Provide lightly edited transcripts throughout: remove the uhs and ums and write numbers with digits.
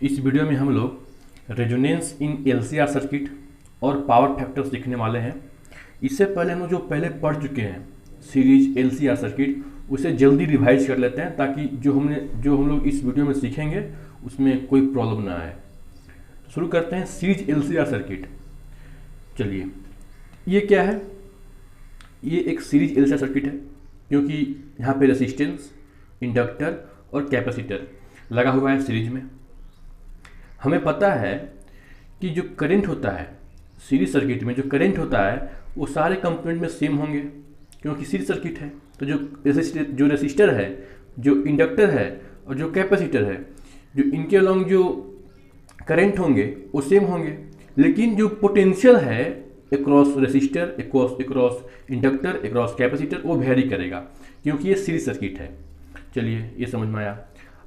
इस वीडियो में हम लोग रेजोनेंस इन एलसीआर सर्किट और पावर फैक्टर सीखने वाले हैं। इससे पहले हम लोग जो पहले पढ़ चुके हैं सीरीज एलसीआर सर्किट, उसे जल्दी रिवाइज कर लेते हैं ताकि जो हम लोग इस वीडियो में सीखेंगे उसमें कोई प्रॉब्लम ना आए। तो शुरू करते हैं सीरीज एलसीआर सर्किट। चलिए, ये क्या है? ये एक सीरीज एलसीआर सर्किट है क्योंकि यहाँ पे रेसिस्टेंस, इंडक्टर और कैपेसिटर लगा हुआ है सीरीज में। हमें पता है कि जो करंट होता है सीरीज सर्किट में, जो करंट होता है वो सारे कंपोनेंट में सेम होंगे क्योंकि सीरीज सर्किट है। तो जो रेसिस्टर है, जो इंडक्टर है और जो कैपेसिटर है, जो इनके अलॉन्ग जो करंट होंगे वो सेम होंगे, लेकिन जो पोटेंशियल है across resistor, across inductor, across capacitor, वो वेरी करेगा क्योंकि ये सीरीज सर्किट है। चलिए, ये समझ में आया।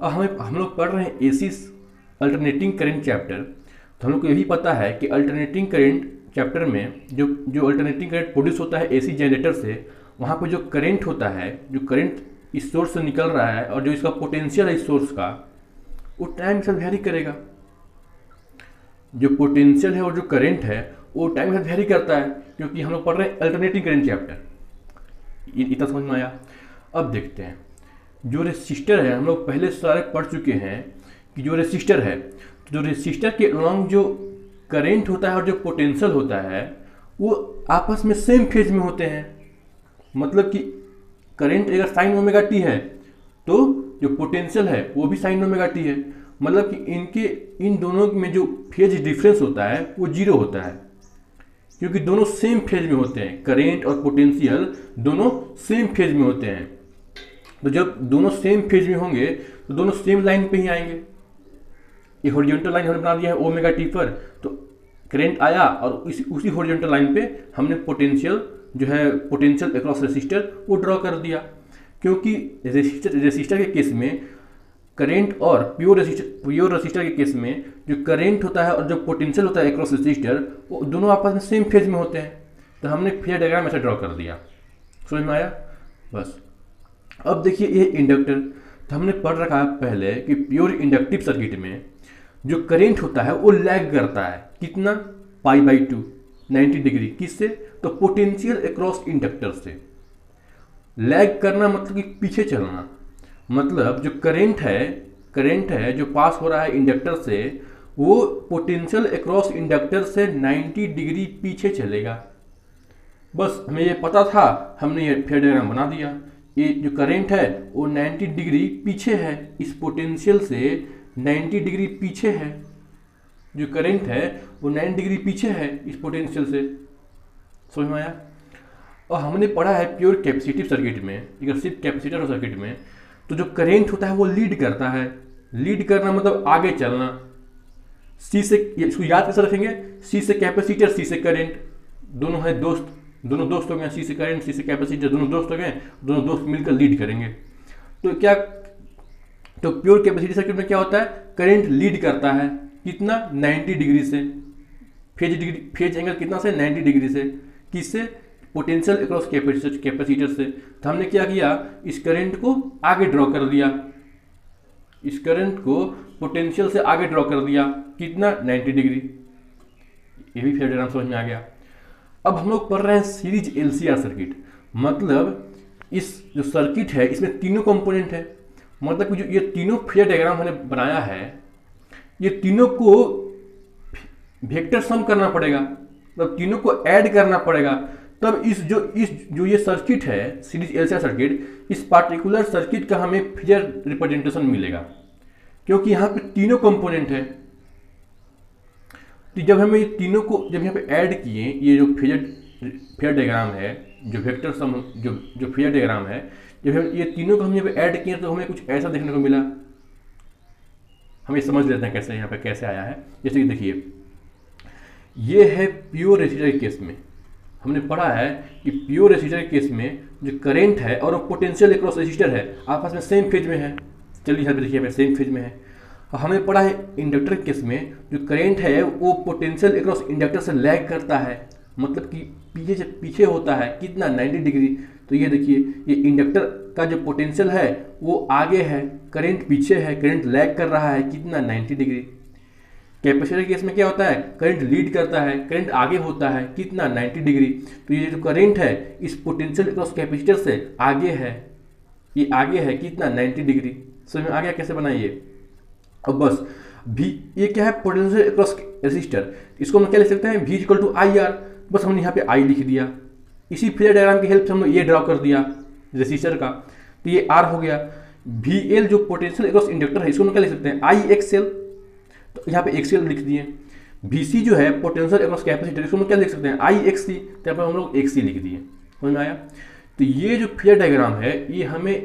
अब हम लोग पढ़ रहे हैं एसी अल्टरनेटिंग करंट चैप्टर। तो हम लोग को यही पता है कि अल्टरनेटिंग करंट चैप्टर में जो अल्टरनेटिंग करंट प्रोड्यूस होता है एसी जनरेटर से, वहाँ पर जो करंट होता है, जो करंट इस सोर्स से निकल रहा है और जो इसका पोटेंशियल है इस सोर्स का, वो टाइम से वेरी करेगा। जो पोटेंशियल है और जो करंट है वो टाइम से वेरी करता है क्योंकि हम लोग पढ़ रहे हैं अल्टरनेटिंग करंट चैप्टर। इतना समझ में आया। अब देखते हैं जो रेसिस्टर है। हम लोग पहले सारे पढ़ चुके हैं कि जो रेसिस्टर है, तो जो रेसिस्टर के अलॉन्ग जो करंट होता है और जो पोटेंशियल होता है वो आपस में सेम फेज में होते हैं। मतलब कि करंट अगर साइन ओमेगा टी है तो जो पोटेंशियल है वो भी साइन ओमेगा टी है। मतलब कि इन दोनों में जो फेज डिफरेंस होता है वो जीरो होता है क्योंकि दोनों सेम फेज में होते हैं। करंट और पोटेंशियल दोनों सेम फेज में होते हैं। तो जब दोनों सेम फेज में होंगे तो दोनों सेम लाइन पे ही आएंगे। ये हॉरिजॉन्टल लाइन हमने बना दिया है ओमेगा टी पर, तो करंट आया और उसी हॉरिजॉन्टल लाइन पे हमने पोटेंशियल अक्रॉस रेसिस्टर वो ड्रॉ कर दिया। क्योंकि रेसिस्टर के केस में करंट और प्योर रेसिस्टर के केस में जो करंट होता है और जो पोटेंशियल होता है अक्रॉस रेसिस्टर, वो दोनों आपस में सेम फेज में होते हैं। तो हमने फेज डायग्राम ऐसे ड्रॉ कर दिया। समझ में आया? बस। अब देखिए, ये इंडक्टर। तो हमने पढ़ रखा है पहले कि प्योर इंडक्टिव सर्किट में जो करंट होता है वो लैग करता है। कितना? π/2, 90 डिग्री। किससे? तो पोटेंशियल अक्रॉस इंडक्टर से। लैग करना मतलब कि पीछे चलना। मतलब जो करंट है जो पास हो रहा है इंडक्टर से, वो पोटेंशियल अक्रॉस इंडक्टर से 90 डिग्री पीछे चलेगा। बस हमें ये पता था, हमने ये फेज डायग्राम बना दिया। ये जो करंट है वो 90 डिग्री पीछे है, इस पोटेंशियल से 90 डिग्री पीछे है। जो करंट है वो 90 डिग्री पीछे है इस पोटेंशियल से। समझ में आया? और हमने पढ़ा है प्योर कैपेसिटिव सर्किट में, अगर सिर्फ कैपेसिटर सर्किट में, तो जो करंट होता है वो लीड करता है। लीड करना मतलब आगे चलना। सी से, इसको याद कैसे रखेंगे? सी से कैपेसिटर, सी से करंट, दोनों है दोस्त, दोनों दोस्त हो गए। सी से करंट, सी से कैपेसिटर, दोनों दोस्त हो गए, दोनों दोस्त मिलकर लीड करेंगे। तो क्या, तो प्योर कैपेसिटी सर्किट में क्या होता है? करंट लीड करता है। कितना? 90 डिग्री से। फेज एंगल कितना से? 90 डिग्री से। किससे? पोटेंशियल अक्रॉस कैपेसिटर से। तो हमने क्या किया? इस करंट को आगे ड्रॉ कर दिया। इस करंट को पोटेंशियल से आगे ड्रॉ कर दिया। कितना? 90 डिग्री। ये भी फेज डायग्राम समझ में आ गया। अब हम लोग पढ़ रहे हैं सीरीज एलसीआर सर्किट। मतलब इस जो सर्किट है इसमें तीनों कंपोनेंट है। मतलब कि जो ये तीनों फेज डायग्राम हमने बनाया है, ये तीनों को वेक्टर सम करना पड़ेगा, मतलब तीनों को ऐड करना पड़ेगा। तब इस जो ये सर्किट है सीरीज एलसीआर सर्किट, इस पार्टिकुलर सर्किट का हमें फेजर रिप्रेजेंटेशन मिलेगा क्योंकि यहाँ पे तीनों कंपोनेंट है। तो जब हमें ये तीनों को जब यहाँ पे ऐड किए, ये जो फेजर डायग्राम है, जो वेक्टर सम, जो फेजर डायग्राम है, जब हम ये तीनों को हम यहाँ पे ऐड किए तो हमें कुछ ऐसा देखने को मिला। हम ये समझ लेते हैं कैसे यहाँ पे कैसे आया है। जैसे कि देखिए, ये है प्योर रेसिस्टर के केस में। हमने पढ़ा है कि प्योर रेसिस्टर के केस में जो करंट है और पोटेंशियल अक्रॉस रेसिस्टर है आपस में सेम फेज में है। चलिए यहाँ पे देखिए, सेम फेज में है। हमें पढ़ा है इंडक्टर के केस में जो करंट है वो पोटेंशियल अक्रॉस इंडक्टर से लैग करता है, मतलब कि पीछे होता है। कितना? 90 डिग्री। तो ये देखिए, ये इंडक्टर का जो पोटेंशियल है वो आगे है, करंट पीछे है, करंट लैग कर रहा है। कितना? 90 डिग्री। कैपेसिटर केस में क्या होता है, करंट लीड करता है, करंट आगे होता है कितना 90 डिग्री। तो ये जो करंट है इस पोटेंशियल अक्रॉस कैपेसिटर से आगे है, ये आगे है कितना 90 डिग्री। समझ में आ गया कैसे बनाइए। अब बस भी ये क्या है, पोटेंशियल अक्रॉस रेसिस्टर, इसको हम क्या लिख सकते हैं, V equal to I R. बस हमने यहाँ पे I लिख दिया, इसी फेजर डायग्राम की हेल्प से हम लोग ये ड्रॉ कर दिया रेसिस्टर का, तो ये R हो गया। VL जो पोटेंशियल अक्रॉस इंडक्टर है इसको हम क्या लिख सकते हैं, IXL, तो यहाँ पे XL लिख दिए। VC जो है पोटेंशियल अक्रॉस कैपेसिटर, इसको हम क्या लिख सकते हैं, IXC, तो यहाँ पर हम लोग XC लिख दिए। समझ में आया। तो ये जो फेजर डायग्राम है ये हमें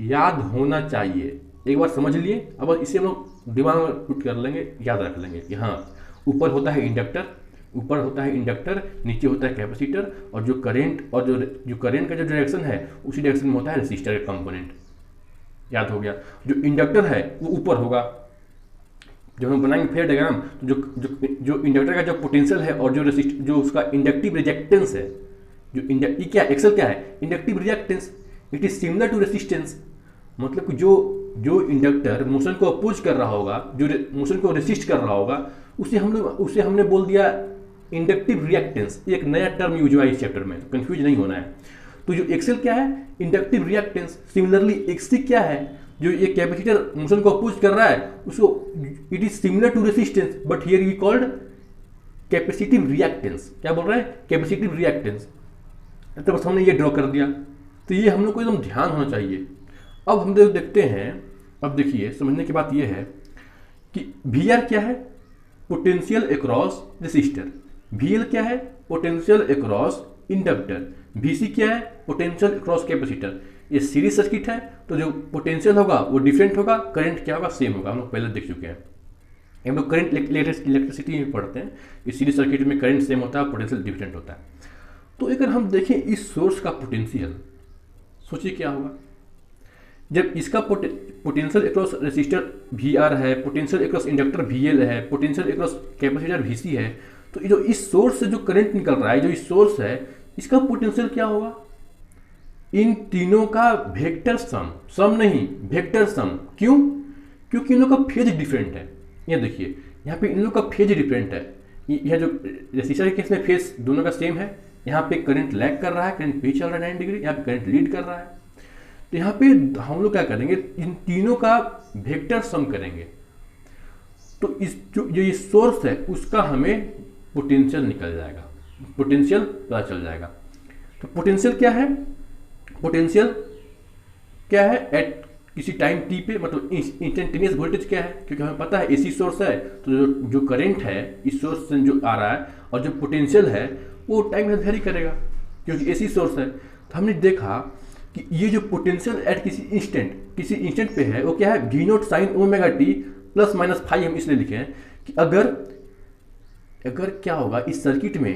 याद होना चाहिए, एक बार समझ लिए। अब इसे हम लोग दिमाग में पुट कर लेंगे, याद रख लेंगे कि हाँ ऊपर होता है इंडक्टर, ऊपर होता है इंडक्टर, नीचे होता है कैपेसिटर, और जो करंट और जो करंट का जो डायरेक्शन है उसी डायरेक्शन में होता है रेसिस्टर का कंपोनेंट। याद हो गया। जो इंडक्टर है वो ऊपर होगा, जब हम बनाएंगे फेजर डायग्राम तो जो इंडक्टर का जो पोटेंशियल है और जो रेसिस्टर जो उसका इंडक्टिव रिजेक्टेंस है, जो ये क्या एक्सेल क्या है, inductive reactance, it is similar to resistance. मतलब कि जो इंडक्टर मोशन को अपोज कर रहा होगा, जो मोशन को रेसिस्ट कर रहा होगा, उसे हमने बोल दिया इंडक्टिव रिएक्टेंस। एक नया टर्म यूज हुआ इस चैप्टर में, तो कंफ्यूज नहीं होना है। तो जो एक्सेल क्या है, इंडक्टिव रिएक्टेंस। सिमिलरली एक्ससी क्या है, जो ये कैपेसिटर मोशन को अपोज कर रहा है उसको it is similar to resistance but here we called capacitive reactance. क्या बोल रहे हैं, कैपेसिटिव रिएक्टेंस। तो बस हमने ये ड्रॉ कर दिया, तो ये हम लोग को एकदम ध्यान होना चाहिए। अब हम देखते हैं, अब देखिए समझने की बात ये है कि VR क्या है, पोटेंशियल अक्रॉस रेसिस्टर। VL क्या है, पोटेंशियल अक्रॉस इंडक्टर। VC क्या है, पोटेंशियल अक्रॉस कैपेसिटर। ये सीरीज सर्किट है तो जो पोटेंशियल होगा वो डिफरेंट होगा, करंट क्या होगा, सेम होगा। हम लोग पहले देख चुके हैं, हम लोग करंट इलेक्ट्रिसिटी में पढ़ते हैं, इस सीरीज सर्किट में करंट सेम होता है, पोटेंशियल डिफरेंट होता है। तो अगर हम देखें इस सोर्स का पोटेंशियल, सोचिए क्या होगा जब इसका पोटेंशियल अक्रॉस रेसिस्टर VR है, पोटेंशियल अक्रॉस इंडक्टर VL है, पोटेंशियल अक्रॉस कैपेसिटर VC है। तो जो इस सोर्स से जो करंट निकल रहा है, जो इस सोर्स है, इसका पोटेंशियल क्या होगा, इन तीनों का वेक्टर सम नहीं, वेक्टर सम। क्यों, क्योंकि इन लोगों का फेज डिफरेंट है। ये देखिए यहाँ पे इन लोगों का फेज डिफरेंट है। यह जो रेसिस्टर के केस में फेज दोनों का सेम है, यहाँ पे करंट लैग कर रहा है, करंट पीछे चल रहा है 90 डिग्री, यहाँ पे करंट लीड कर रहा है। तो यहाँ पे हम लोग क्या करेंगे, इन तीनों का वेक्टर सम करेंगे। तो इस जो ये सोर्स है उसका हमें पोटेंशियल निकल जाएगा, पोटेंशियल पता चल जाएगा। तो पोटेंशियल क्या है, पोटेंशियल क्या है एट किसी टाइम t पे, मतलब इंस्टेंटेनियस वोल्टेज क्या है, क्योंकि हमें पता है AC सोर्स है तो जो करंट है इस सोर्स से जो आ रहा है और जो पोटेंशियल है वो टाइम में वेरी करेगा क्योंकि AC सोर्स है। तो हमने देखा कि ये जो पोटेंशियल एट किसी इंस्टेंट पे है वो क्या है, V0 sine omega t plus minus five. हम इसलिए लिखे हैं कि अगर क्या होगा इस सर्किट में,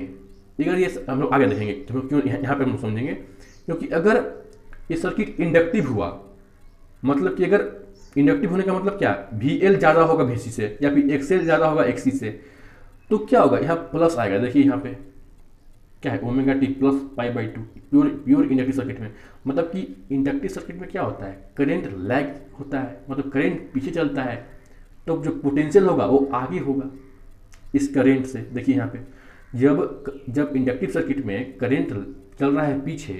अगर ये हम लोग आगे देखेंगे तो क्यों यहाँ पे हम समझेंगे, क्योंकि अगर ये सर्किट इंडक्टिव हुआ, मतलब कि अगर इंडक्टिव होने का मतलब क्या, VL ज़्यादा होगा VC से या फिर XL ज़्यादा होगा XC से, तो क्या होगा, यहाँ प्लस आएगा। देखिए यहाँ पे क्या है, omega t plus π/2 pure inductive circuit में। मतलब कि इंडक्टिव सर्किट में क्या होता है, करंट लैग होता है, मतलब करंट पीछे चलता है, तो जो पोटेंशियल होगा वो आगे होगा इस करंट से। देखिए यहाँ पे जब इंडक्टिव सर्किट में करंट चल रहा है पीछे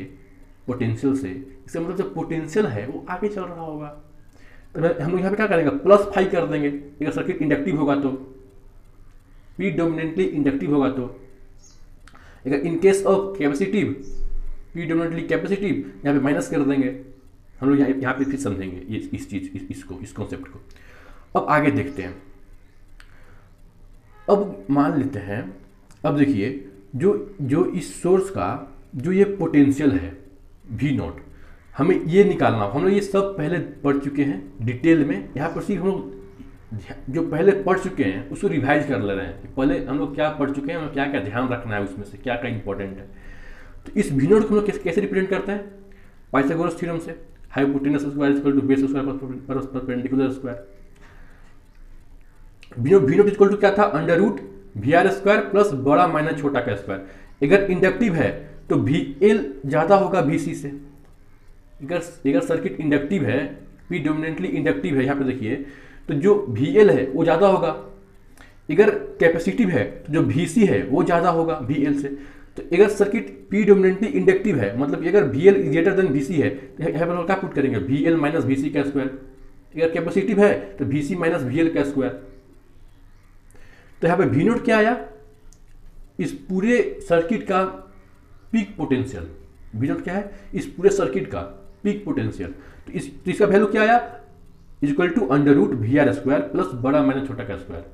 पोटेंशियल से, इसका मतलब जो पोटेंशियल है वो आगे चल रहा होगा। तो हम लोग यहाँ पे क्या करेंगे, +5 कर देंगे अगर सर्किट इंडक्टिव होगा तो, प्रीडोमिनेंटली इंडक्टिव होगा तो। अगर in case of capacitive, predominantly capacitive, यहाँ पे माइनस कर देंगे। हम लोग यहाँ पे फिर समझेंगे ये इस कॉन्सेप्ट को। अब आगे देखते हैं। अब मान लेते हैं, अब देखिए जो इस सोर्स का जो ये पोटेंशियल है V0, हमें ये निकालना। हम लोग ये सब पहले पढ़ चुके हैं डिटेल में, यहाँ पर सिर्फ हम लोग जो पहले पढ़ चुके हैं उसको रिवाइज कर ले रहे हैं कि पहले हम लोग क्या पढ़ चुके हैं, हमें क्या क्या ध्यान रखना है, उसमें से क्या क्या इंपॉर्टेंट है। तो इस V0 को हम लोग कैसे रिप्रेजेंट करते हैं, पाइथागोरस थ्योरम से, hypotenuse square equal to base square perpendicular square. V0 equal to क्या था, √VR स्क्वायर प्लस बड़ा माइनस छोटा का स्क्वायर। अगर इंडक्टिव है तो VL ज़्यादा होगा VC से। अगर सर्किट इंडक्टिव है, प्रीडोमिनेंटली इंडक्टिव है, यहाँ पे देखिए, तो जो VL है वो ज़्यादा होगा। अगर कैपेसिटिव है तो जो VC है वो ज़्यादा होगा VL से। तो अगर सर्किट प्रीडोमिनेंटली इंडक्टिव है, मतलब कि अगर VL ग्रेटर देन VC है तो यहाँ पर क्या पुट करेंगे, VL माइनस VC का स्क्वायर। अगर कैपेसिटिव है तो VC माइनस VL का स्क्वायर। तो यहाँ पे V नोट क्या आया, इस पूरे सर्किट का पीक पोटेंशियल। V नोट क्या है, इस पूरे सर्किट का पीक पोटेंशियल। तो इसका वैल्यू क्या आया, equal to under root VR square plus बड़ा माइनस छोटा का स्क्वायर।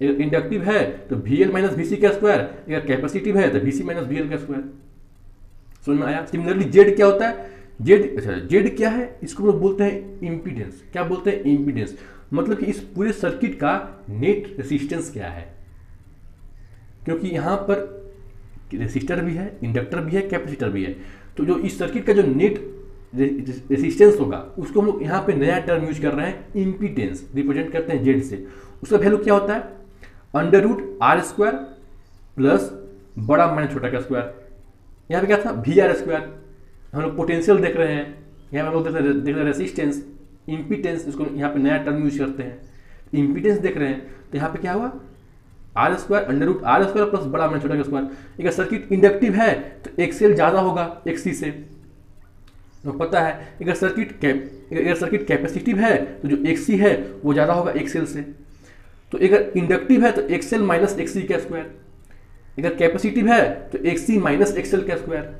अगर इंडक्टिव है तो VL माइनस VC का स्क्वायर, अगर कैपेसिटिव है तो VC माइनस VL का स्क्वायर। समझ में आया। सिमिलरली Z क्या होता है, Z क्या है, इसको लोग बोलते हैं इम्पीडेंस। क्या बोलते हैं, इम्पीडेंस। मतलब कि इस पूरे सर्किट का नेट रेसिस्टेंस क्या है, क्योंकि यहाँ पर रेसिस्टर भी है, इंडक्टर भी है, कैपेसिटर भी है। तो जो इस सर्किट का जो नेट रेसिस्टेंस होगा उसको हम लोग यहाँ पे नया टर्म यूज कर रहे हैं, इम्पीडेंस, रिप्रेजेंट करते हैं Z से। उसका वैल्यू क्या होता है, under root R square plus बड़ा माइनस छोटा का स्क्वायर। यहाँ पे क्या था, VR स्क्वायर। हम लोग पोटेंशियल देख रहे हैं, यहाँ पे हम लोग देख रहे हैं रेसिस्टेंस, इम्पीडेंस, इसको यहाँ पे नया टर्म यूज करते हैं, इम्पीडेंस देख रहे हैं। तो यहाँ पे क्या हुआ, R square under root R square plus बड़ा माइनस छोटा का स्क्वायर। अगर सर्किट इंडक्टिव है तो XL ज़्यादा होगा XC से, तो पता है। अगर सर्किट कैपेसिटिव है तो जो XC है वो ज़्यादा होगा XL से। तो अगर इंडक्टिव है तो XL माइनस XC का स्क्वायर, अगर कैपेसिटिव है तो XC माइनस XL का स्क्वायर।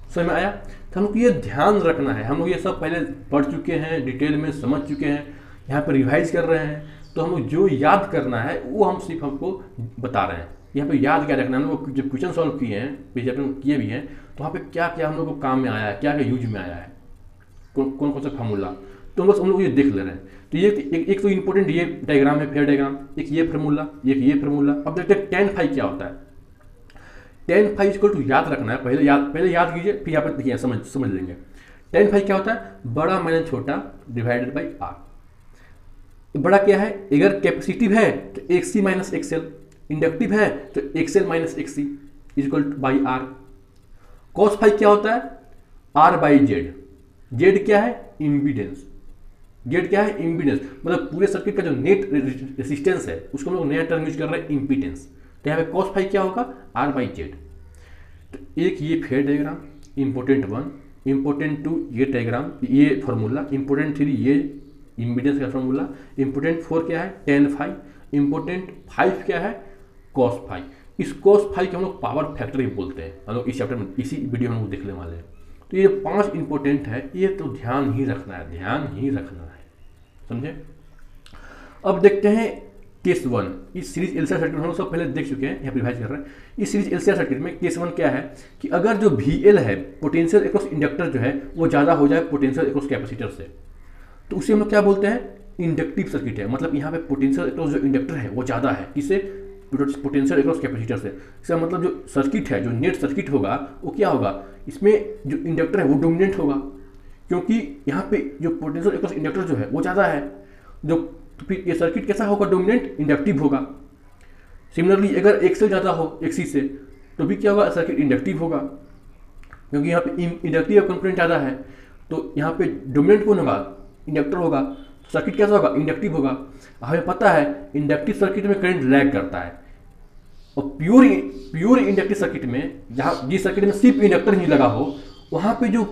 समझ में आया। तो हम लोग ये ध्यान रखना है, हम लोग ये सब पहले पढ़ चुके हैं, डिटेल में समझ चुके हैं, यहाँ पर रिवाइज कर रहे हैं। तो हम लोग जो याद करना है वो हम सिर्फ हमको बता रहे हैं। यहाँ पे याद क्या रखना है, हम लोग जब क्वेश्चन सॉल्व किए हैं, जब हम किए भी हैं, तो वहाँ पे क्या क्या हम लोग को काम में आया है, क्या क्या यूज में आया है, कौन कौन सा फार्मूला, तो बस हम लोग ये देख ले रहे हैं। तो ये एक तो इंपॉर्टेंट ये डायग्राम है, फेयर डायग्राम, एक ये फार्मूला, एक ये फार्मूला। अब देखते हैं tan फाई क्या होता है। tan फाई इसको तो याद रखना है, पहले याद कीजिए, फिर यहाँ पर देखिए समझ लेंगे। tan फाई क्या होता है, बड़ा माइनस छोटा डिवाइडेड बाई R। बड़ा क्या है, अगर कैपेसिटिव है तो XC माइनस XL, इंडक्टिव है तो XL minus XC equal by R। Cos phi क्या होता है, R बाई Z। Z क्या है, इम्पीडेंस। Z क्या है, इम्पीडेंस, मतलब पूरे सर्किट का जो नेट रेसिस्टेंस है उसको हम लोग नया टर्म यूज कर रहे हैं, इम्पीडेंस। तो यहाँ पे कॉस फाई क्या होगा, R बाई Z। तो एक ये फेयर डायग्राम, इम्पोर्टेंट 1, इम्पोर्टेंट 2 ये डायग्राम, ये फार्मूला, इम्पोर्टेंट 3 ये इम्पीडेंस का फार्मूला, इम्पोर्टेंट 4 क्या है, tan फाई, इम्पोर्टेंट 5 क्या है, cos फाई। इस cos फाई को हम लोग पावर फैक्टर भी बोलते हैं। हम लोग इस चैप्टर में, इसी वीडियो में हम लोग देखने वाले हैं। तो ये 5 इंपॉर्टेंट है, ये तो ध्यान ही रखना है, ध्यान ही रखना है, समझे। अब देखते हैं केस 1। इस सीरीज एलसीआर सर्किट में हम लोग सब पहले देख चुके हैं, यहाँ पर रिवाइज कर रहे हैं। इस सीरीज एलसीआर सर्किट में केस 1 क्या है कि अगर जो VL है, पोटेंशियल अक्रॉस इंडक्टर जो है वो ज़्यादा हो जाए पोटेंशियल अक्रॉस कैपेसिटर से, तो उसे हम लोग क्या बोलते हैं, इंडक्टिव सर्किट है। मतलब यहाँ पे पोटेंशियल अक्रॉस जो इंडक्टर है वो ज़्यादा है, किससे, पोटेंशियल अक्रॉस कैपेसिटर से। इसका मतलब जो सर्किट है, जो नेट सर्किट होगा वो क्या होगा, इसमें जो इंडक्टर है वो डोमिनेंट होगा, क्योंकि यहाँ पे जो पोटेंशियल अक्रॉस इंडक्टर जो है वो ज़्यादा है। तो फिर ये सर्किट कैसा होगा, डोमिनेंट, इंडक्टिव होगा। सिमिलरली अगर XL ज़्यादा हो XC से तो भी क्या होगा, सर्किट इंडक्टिव होगा, क्योंकि यहाँ पे इंडक्टिव कंपोनेंट ज़्यादा है। तो यहाँ पे डोमिनेंट कौन होगा, इंडक्टर होगा, तो सर्किट कैसा होगा, इंडक्टिव होगा। हमें पता है इंडक्टिव सर्किट में करंट लैग करता है, और प्योर इंडक्टिव सर्किट में, जहाँ जिस सर्किट में सिर्फ इंडक्टर ही लगा हो, वहाँ पे जो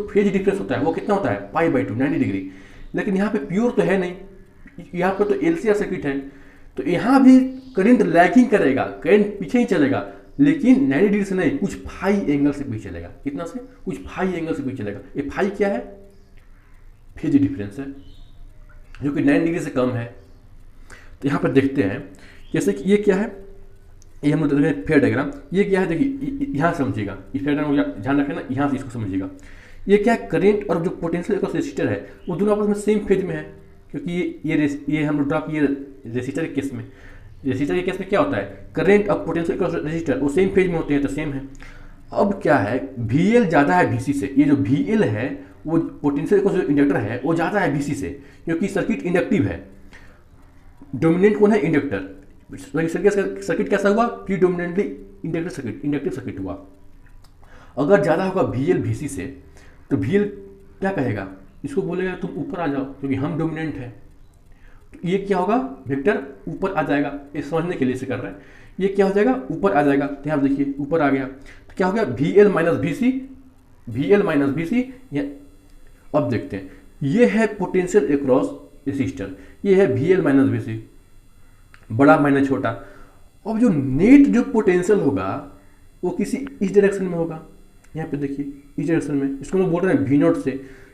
फेज डिफरेंस होता है वो कितना होता है, π/2, 90 डिग्री। लेकिन यहाँ पे प्योर तो है नहीं, यहाँ पर तो एलसीआर सर्किट है, तो यहाँ भी करंट लैगिंग करेगा, करंट पीछे ही चलेगा, लेकिन 90 डिग्री से नहीं, कुछ फाई एंगल से पीछे चलेगा। कितना से, कुछ फाई एंगल से पीछे चलेगा। ये फाई क्या है, फेज डिफरेंस है, जो कि 90 डिग्री से कम है। तो यहाँ पर देखते हैं, जैसे कि ये क्या है, ये हम लोग देख रहे हैं फेयर डायग्राम। ये क्या है, देखिए यहाँ समझिएगा, इस फेयर डायग्राम को ध्यान रखें ना, यहाँ से इसको समझिएगा। ये क्या है, करंट और जो पोटेंशियल अक्रॉस रेसिस्टर है वो दोनों आपस में सेम फेज में है, क्योंकि ये हम लोग ड्रा किए रेसिस्टर के केस में। रेसिस्टर के केस में क्या होता है, करंट और पोटेंशियल अक्रॉस रेसिस्टर वो सेम फेज में होते हैं, तो सेम है। अब क्या है, VL ज़्यादा है VC से। ये जो VL है वो पोटेंशियल अक्रॉस जो इंडक्टर है वो ज़्यादा है VC से, क्योंकि सर्किट इंडक्टिव है। डोमिनेंट कौन है, इंडक्टर। सर्किट कैसा हुआ, प्रीडोमिनेंटली इंडक्टिव सर्किट हुआ। अगर ज़्यादा होगा VL VC से, तो VL क्या कहेगा, इसको बोलेगा तुम ऊपर आ जाओ, क्योंकि हम डोमिनेंट है। तो ये क्या होगा, वेक्टर ऊपर आ जाएगा, ये समझने के लिए इसे कर रहे हैं। ये क्या हो जाएगा, ऊपर आ जाएगा, तो यहाँ देखिए ऊपर आ गया, तो क्या हो गया VL minus VC, VL minus VC। अब देखते हैं, ये है पोटेंशियल अक्रॉस रेसिस्टर, ये है VL माइनस VC, बड़ा माइनस छोटा। अब जो नेट जो पोटेंशियल होगा वो किसी इस डायरेक्शन में होगा, यहाँ पे देखिए इस डायरेक्शन में, इसको हम बोल रहे हैं V नोट से।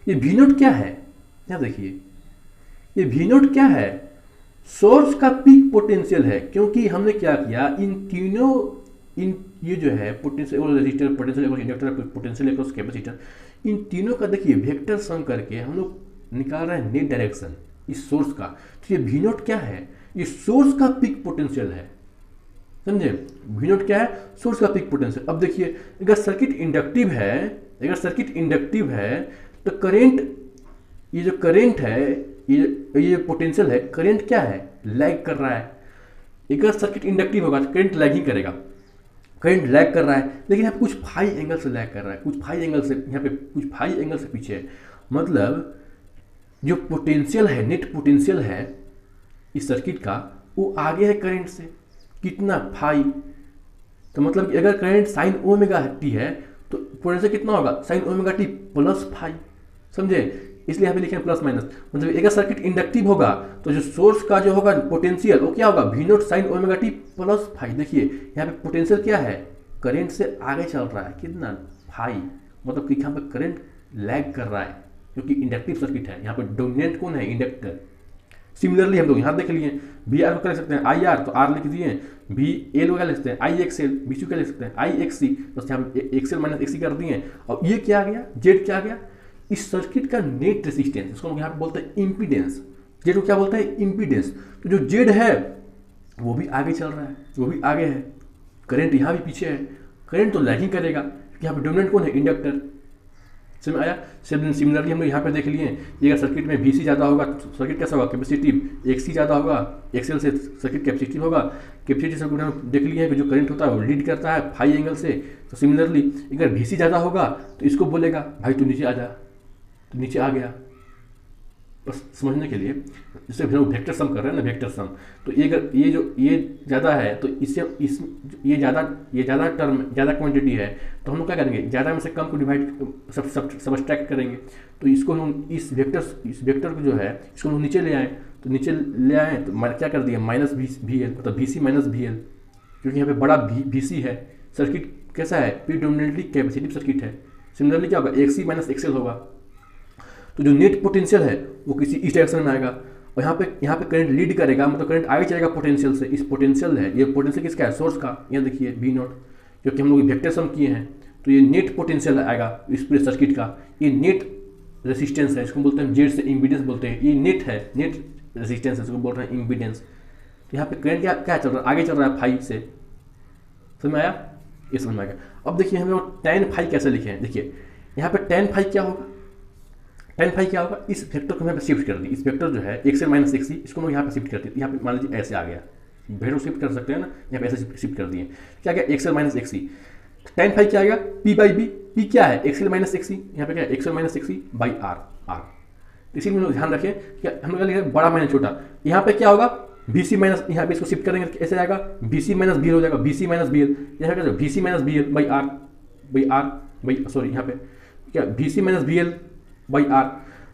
ये V नोट क्या है, यहाँ देखिए ये V नोट क्या है, सोर्स का पीक पोटेंशियल है। क्योंकि हमने क्या किया, इन तीनों, इन ये जो है potential resistor, potential across inductor, potential across capacitor, इन तीनों का देखिए वेक्टर सम करके हम लोग निकाल रहे हैं नेट डायरेक्शन इस सोर्स का। तो ये V नोट क्या है, ये सोर्स का पीक पोटेंशियल है, समझे। V नोट क्या है, सोर्स का पीक पोटेंशियल। अब देखिए अगर सर्किट इंडक्टिव है, अगर सर्किट इंडक्टिव है तो करंट, ये जो करंट है, ये पोटेंशियल है, करंट क्या है, लैग कर रहा है। अगर सर्किट इंडक्टिव होगा तो करंट लैग ही करेगा, करंट लैग कर रहा है, लेकिन यहाँ पे कुछ फाई एंगल से लैग कर रहा है, कुछ फाई एंगल से, यहाँ पे कुछ फाई एंगल से पीछे है। मतलब जो पोटेंशियल है, नेट पोटेंशियल है इस सर्किट का, वो आगे है करंट से, कितना, फाई। तो मतलब कि अगर करंट साइन ओमेगा टी है तो पोटेंशियल कितना होगा, sine omega T plus phi, समझे। इसलिए यहाँ पे लिखे प्लस माइनस। मतलब अगर सर्किट इंडक्टिव होगा तो जो सोर्स का जो होगा पोटेंशियल वो क्या होगा, V naught sine omega T plus phi. देखिए यहाँ पे पोटेंशियल क्या है, करंट से आगे चल रहा है, कितना, फाई। मतलब कि यहाँ पे करंट लैग कर रहा है क्योंकि इंडक्टिव सर्किट है। यहाँ पे डोमिनेंट कौन है, इंडक्टर। सिमिलरली हम लोग यहाँ देख लिए, वी आर को क्या लिख सकते हैं, आई आर, तो आर लिख दिए, वी एल को क्या लिख सकते हैं, आई एक्सएल, बी सी क्या लिख सकते हैं, आई एक्स सी, बस यहाँ एक्सएल माइनस एक्स सी कर दिए। और ये क्या आ गया, जेड क्या आ गया, इस सर्किट का नेट रेसिस्टेंस, इसको हम यहाँ पे बोलते हैं इम्पीडेंस। जेड को क्या बोलते हैं, इम्पीडेंस। तो जो जेड है वो भी आगे चल रहा है, वो भी आगे है, करंट यहाँ भी पीछे है, करंट तो लैगिंग करेगा क्योंकि यहाँ पे डोमिनेंट कौन है, इंडक्टर। समझ आया। सिमिलरली हम लोग यहाँ पे देख लिए, ये अगर सर्किट में VC ज़्यादा होगा तो सर्किट कैसा होगा, कैपेसिटिव। XC ज़्यादा होगा, एक्सएल से सर्किट कैपेसिटिव होगा। कैपेसिटिव सर्किट हम देख लिए हैं कि जो करंट होता है वो लीड करता है फाई एंगल से। तो सिमिलरली अगर VC ज़्यादा होगा तो इसको बोलेगा भाई तू नीचे आ जा, तो नीचे आ गया। बस समझने के लिए, जैसे हम लोग वेक्टर सम कर रहे हैं ना, वेक्टर सम, तो ये अगर ये ज़्यादा है तो इससे ये ज़्यादा टर्म, ज़्यादा क्वांटिटी है तो हम लोग क्या करेंगे, ज़्यादा में से कम को डिवाइड सबट्रैक्ट करेंगे। तो इसको हम इस वेक्टर को जो है इसको हम नीचे ले आए, तो नीचे ले आए तो क्या कर दिया, माइनस VL, मतलब VC माइनस VL, क्योंकि यहाँ पे बड़ा VC है। सर्किट कैसा है, प्रीडोमिनेंटली कैपेसिटिव सर्किट है। सिमिलरली क्या होगा, XC माइनस XL होगा। तो जो नेट पोटेंशियल है वो किसी इस डायरेक्शन में आएगा, और यहाँ पे करंट लीड करेगा, मतलब करंट आगे चलेगा पोटेंशियल से। इस पोटेंशियल है, ये पोटेंशियल किसका है, सोर्स का। यहाँ देखिए V नोट, क्योंकि हम लोग वेक्टर सम किए हैं, तो ये नेट पोटेंशियल आएगा इस पूरे सर्किट का। ये नेट रेसिस्टेंस है, इसको बोलते हैं जेड से इम्पीडेंस बोलते हैं। ये नेट है, नेट रेसिस्टेंस है, इसको बोल रहे हैं इम्पीडेंस। तो यहाँ पे करंट क्या चल रहा है, आगे चल रहा है फाई से। समझ में आया, ये समझ में आ गया। अब देखिए हम लोग tan फाई कैसे लिखे हैं। देखिए यहाँ पे tan फाई क्या होगा, tan फाई क्या होगा, इस वेक्टर को यहाँ पे शिफ्ट कर दी। इस वेक्टर जो है एक्सएल माइनस एक्सी, इसको हम यहाँ पे शिफ्ट करते हैं। यहाँ पे मान लीजिए ऐसे आ गया, वेक्टर शिफ्ट कर सकते हैं ना, यहाँ पे ऐसे शिफ्ट कर दिए। क्या गया, XL minus XC. tan phi क्या आएगा, P बाई बी। P क्या है, एक्सएल माइनस एक्सी, यहाँ पे क्या है, XL minus XC by R. इसी में ध्यान रखें कि हम लोग लिखे बड़ा माइनस छोटा। यहाँ पे क्या होगा, VC माइनस, यहाँ पे इसको शिफ्ट करेंगे तो ऐसे आएगा, VC माइनस BL हो जाएगा, VC माइनस BL। यहाँ पे VC minus BL by sorry यहाँ पे क्या, VC minus BL by R.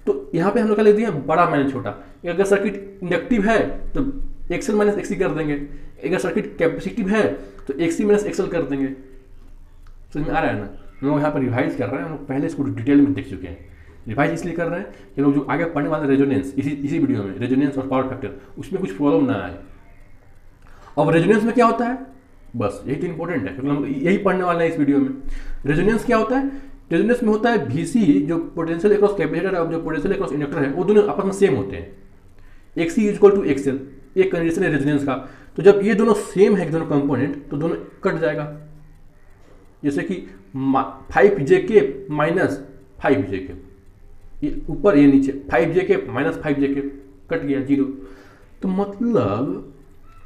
तो यहाँ पे हम लोग क्या लिख दिए, बड़ा माइनस छोटा। अगर सर्किट इंडक्टिव है तो एक्सएल माइनस एक्सी कर देंगे, अगर सर्किट कैपेसिटिव है तो XC माइनस XL कर देंगे। समझ में आ रहा है ना। हम लोग यहाँ पर रिवाइज कर रहे हैं, हम लोग पहले इसको डिटेल में देख चुके हैं। रिवाइज इसलिए कर रहे हैं कि लोग जो आगे पढ़ने वाले रेजोनेंस, इसी वीडियो में रेजोनेंस और पावर फैक्टर, उसमें कुछ प्रॉब्लम ना आए। अब रेजोनेंस में क्या होता है, बस यही तो इंपॉर्टेंट है, क्योंकि हम यही पढ़ने वाले हैं इस वीडियो में। रेजोनेंस क्या होता है, रेजोनेंस में होता है VC जो पोटेंशियल अक्रॉस कैपेसिटर और जो पोटेंशियल अक्रॉस इंडक्टर है वो दोनों आपस में सेम होते हैं। XC इक्वल टू XL, एक कंडीशन है रेजोनेंस का। तो जब ये दोनों सेम है, दोनों कंपोनेंट, तो दोनों कट जाएगा। जैसे कि 5JK माइनस 5JK, ये ऊपर ये नीचे, 5JK माइनस 5JK कट गया, 0। तो मतलब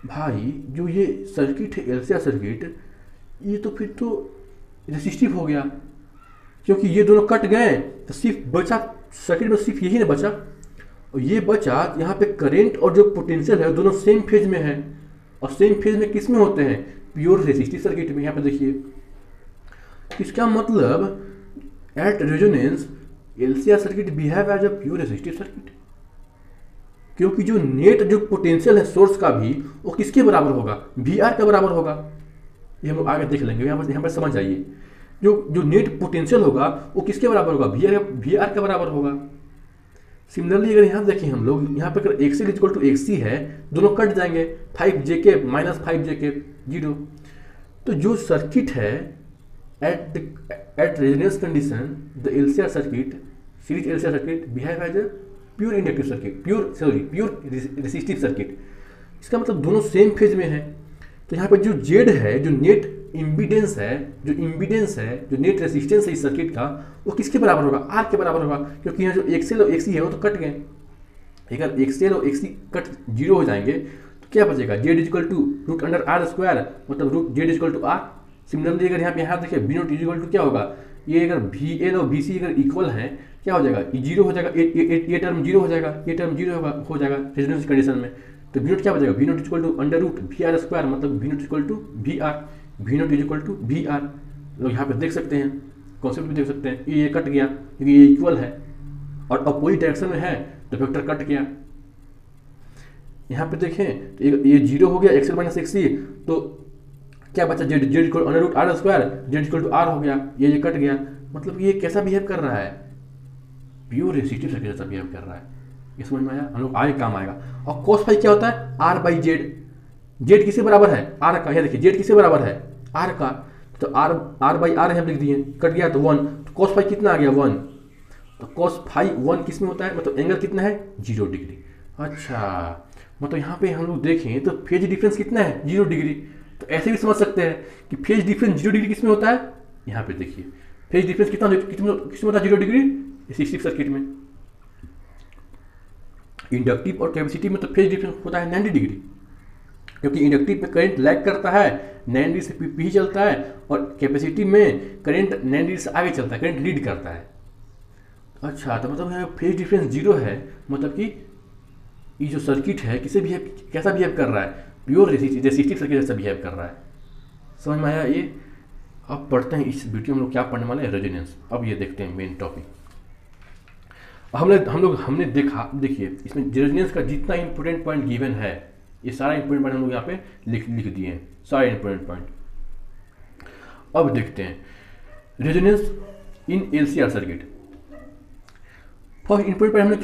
भाई जो ये सर्किट है, एलसीआर सर्किट, ये तो फिर तो रेसिस्टिव हो गया, क्योंकि ये दोनों कट गए तो सिर्फ बचा सर्किट में, सिर्फ यही ना बचा, और ये बचा यहाँ पे करंट और जो पोटेंशियल है दोनों सेम फेज में है, और सेम फेज में किस में होते हैं, प्योर रेसिस्टिव सर्किट में। यहाँ पे देखिए, इसका मतलब at resonance LCR circuit behave as a pure resistive circuit, क्योंकि जो नेट जो पोटेंशियल है सोर्स का भी वो किसके बराबर होगा, वी आर का बराबर होगा। ये हम लोग आगे देख लेंगे, यहाँ पर समझ आइए, जो नेट पोटेंशियल होगा वो किसके बराबर होगा, वी आर का बराबर होगा। सिमिलरली अगर यहाँ देखें हम लोग, यहाँ पे अगर X L equal to X C है, दोनों कट जाएंगे, 5 माइनस 5 0। तो जो सर्किट है at resonance condition the LCR circuit, series LCR circuit behave as a pure inductive circuit, pure resistive circuit. इसका मतलब दोनों सेम फेज में है। तो यहाँ पे जो जेड है, जो नेट इम्पीडेंस है, जो नेट रेसिस्टेंस है इस सर्किट का, वो किसके बराबर होगा, आर के बराबर होगा, क्योंकि यहाँ जो एक्सएल और एक्सी है वो तो कट गए। अगर एक्सएल और एक्सी कट जीरो हो जाएंगे तो क्या बचेगा, Z equal to root under R square, मतलब root Z equal to R. Similarly अगर यहाँ देखिए बी नोट इजिकल टू क्या होगा, ये अगर वी एल और वी सी अगर इक्वल हैं क्या हो जाएगा, ये जीरो हो जाएगा, ये टर्म जीरो हो जाएगा, ये टर्म जीरो हो जाएगा रेजोनेंस कंडीशन में। तो वी नोट क्या बचेगा, V naught equal to under root V R square, मतलब V naught equal to V R, V naught equal to V R. लोग यहाँ पे देख सकते हैं, कॉन्सेप्ट भी देख सकते हैं, ये कट गया क्योंकि ये इक्वल है और अपोजिट डायरेक्शन में है तो वेक्टर कट गया। यहाँ पे देखें तो ये जीरो हो गया, एक्सएल माइनस एक्सी, तो क्या बचा, Z equal under root R square, Z equal to R हो गया, ये कट गया। मतलब ये कैसा बिहेव कर रहा है, प्योर रेसिस्टिव सर्किट जैसा बिहेव कर रहा है। ये समझ में आया, हम लोग आगे काम आएगा। और कॉस फाई क्या होता है, आर बाई जेड, जेड किससे बराबर है, आर का। ये देखिए जेड किससे बराबर है, आर का, तो आर बाई आर हम लिख दिए, कट गया तो 1, तो कॉस फाई कितना आ गया 1, तो कॉस फाई 1 किस में होता है, मतलब एंगल कितना है 0 डिग्री। अच्छा, मतलब यहाँ पे हम लोग देखें तो फेज डिफरेंस कितना है 0 डिग्री। तो ऐसे भी समझ सकते हैं कि फेज डिफरेंस 0 डिग्री किस में होता है, यहाँ पे देखिए फेज डिफरेंस किस में होता है 0 डिग्री, रेसिस्टिव सर्किट में। इंडक्टिव और कैपेसिटिव में तो फेज डिफरेंस होता है 90 डिग्री, क्योंकि इंडक्टिव में करंट लैग करता है, 90 डिग्री से पीछे चलता है, और कैपेसिटिव में करंट 90 डिग्री से आगे चलता है, करंट लीड करता है। अच्छा, तो मतलब यहाँ फेज डिफरेंस 0 है, मतलब कि ये जो सर्किट है कैसा बिहेव कर रहा है, प्योर रेसिस्टिव सर्किट जैसा बिहेव कर रहा है। समझ में आया ये। अब पढ़ते हैं इस वीडियो में हम लोग क्या पढ़ने वाले हैं, रेजोनेंस। अब ये देखते हैं मेन टॉपिक। हमने देखा, देखिए इसमें रेजोनेंस का जितना इंपॉर्टेंट पॉइंट गिवन है, ये सारा इंपॉर्टेंट पॉइंट हम लोग यहाँ पे लिख दिए हैं, सारे इंपॉर्टेंट पॉइंट। अब देखते हैं resonance in LCR circuit. First important point हमने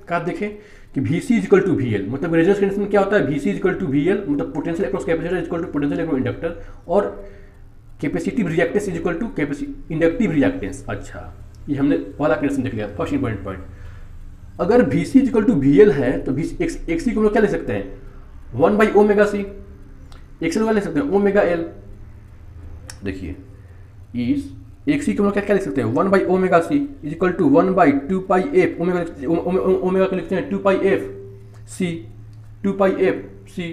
क्या देखे कि VC इक्वल टू VL, मतलब रेजोनेंस कंडीशन में क्या होता है, VC इक्वल टू VL, मतलब potential across capacitor equal to potential across inductor, और capacitive reactance is equal to inductive reactance. अच्छा, ये हमने पहला कंडीशन देख लिया, फर्स्ट इंपॉर्टेंट पॉइंट। अगर VC इक्वल टू VL है तो XC को हम लोग क्या लिख सकते हैं, 1 बाई ओमेगा सी, XL को लिख सकते हैं ओमेगा L। देखिए इस XC को हम लोग क्या लिख सकते हैं, 1 by omega C is equal to 1 by 2 pi F, omega को लिखते हैं 2 pi F C, 2 pi F C.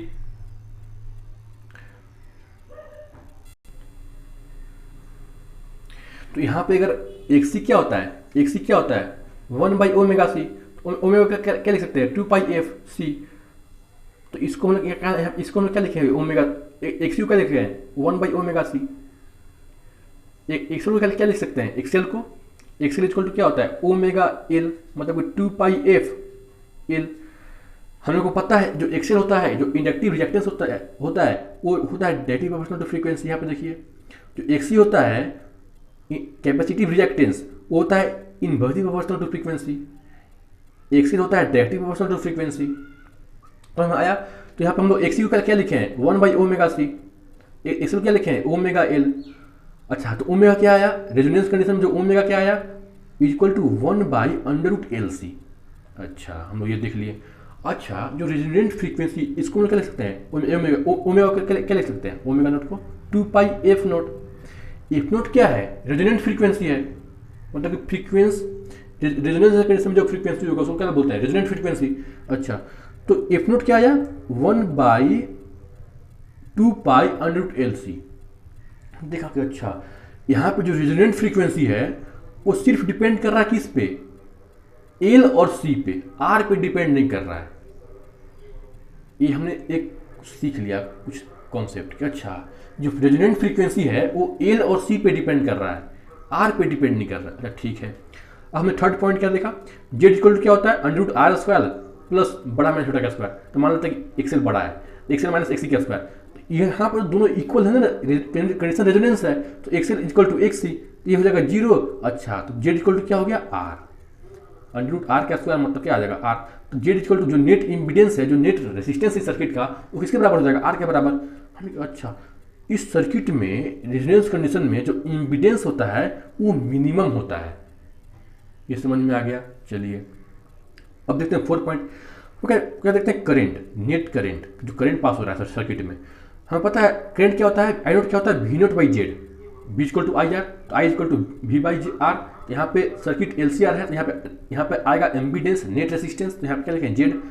तो यहाँ पे अगर XC क्या होता है, 1 बाई ओमेगा सी, ओमेगा क्या लिख सकते हैं 2 पाई एफ सी। तो इसको हम लोग क्या लिखे हैं, ओमेगा, XC को क्या लिखे हैं 1 बाई ओमेगा सी। एक्सेल को क्या लिख सकते हैं, एक्सेल इक्वल टू क्या होता है ओमेगा एल, मतलब 2 पाई एफ एल। हम लोग को पता है जो एक्सेल होता है, जो इंडक्टिव रिएक्टेंस होता है वो होता है डायरेक्टली प्रोपोर्शनल टू फ्रीक्वेंसी। यहाँ पे देखिए जो एक्सी होता है कैपेसिटिव रिएक्टेंस, वो होता है inversely proportional to frequency. XL होता है डायरेक्टली प्रोपोर्शनल टू फ्रीक्वेंसी। तो हम आया, तो यहाँ पे हम लोग एक्सी को क्या लिखे हैं 1 बाई ओमेगा सी, एक्सेल क्या लिखे हैं ओमेगा एल। अच्छा, तो ओमेगा क्या आया, रेजोनेंस कंडीशन में जो ओमेगा क्या आया equal to 1 by under root L C. अच्छा, हम लोग ये देख लिए। अच्छा, जो रेजोनेंट फ्रीक्वेंसी इसको हम क्या लिख सकते हैं, ओमेगा क्या लिख सकते हैं, ओमेगा नोट को 2 pi F note. F note क्या है, रेजोनेंट फ्रीक्वेंसी है, मतलब कि फ्रीक्वेंस रेजोनेंस कंडीशन में जो फ्रीक्वेंसी होगा उसको क्या बोलते हैं, रेजोनेंट फ्रीक्वेंसी। अच्छा, तो एफ नोट क्या आया 1 by 2 pi under root L C. देखा कि अच्छा यहाँ पे जो रेजोनेंट फ्रीक्वेंसी है वो सिर्फ डिपेंड कर रहा है किस पे, एल और सी पे, आर पे डिपेंड नहीं कर रहा है। ये हमने एक सीख लिया कुछ कॉन्सेप्ट कि अच्छा जो रेजोनेंट फ्रीक्वेंसी है वो एल और सी पे डिपेंड कर रहा है, आर पे डिपेंड नहीं कर रहा है। अच्छा ठीक है, अब हमने थर्ड पॉइंट क्या देखा, जेड इक्वल टू क्या होता है, under root R square plus बड़ा माइनस छोटा का स्क्वायर। तो मान लेते हैं कि एक्सएल बड़ा है, एक्सएल माइनस एक्सी का स्क्वायर। यहाँ पर दोनों इक्वल है ना, कंडीशन रेजोनेंस है, तो एक्सएल इक्वल टू एक्सी, ये हो जाएगा 0। अच्छा तो जेड इक्वल टू क्या हो गया, आर, अंडर रूट आर का स्क्वायर मतलब क्या आ जाएगा, आर। तो जेड इक्वल टू जो नेट इम्पीडेंस है, जो नेट रेजिस्टेंस है सर्किट का, वो किसके बराबर हो जाएगा, आर के बराबर। हमने कहा अच्छा इस सर्किट में रेजोनेंस कंडीशन में जो इम्पीडेंस होता है वो मिनिमम होता है। ये समझ में आ गया। चलिए अब देखते हैं फोर्थ पॉइंट, वो क्या देखते हैं, करंट, नेट करंट, जो करंट पास हो रहा है सर्किट में। हमें पता है करंट क्या होता है, आई नोट क्या होता है, V naught by Z, V equal to I R, तो I equal to V by R. यहाँ पे सर्किट एलसीआर है, तो यहाँ पे आएगा एम्पीडेंस, नेट रेसिस्टेंस, तो यहाँ पे क्या लिखें, जेड।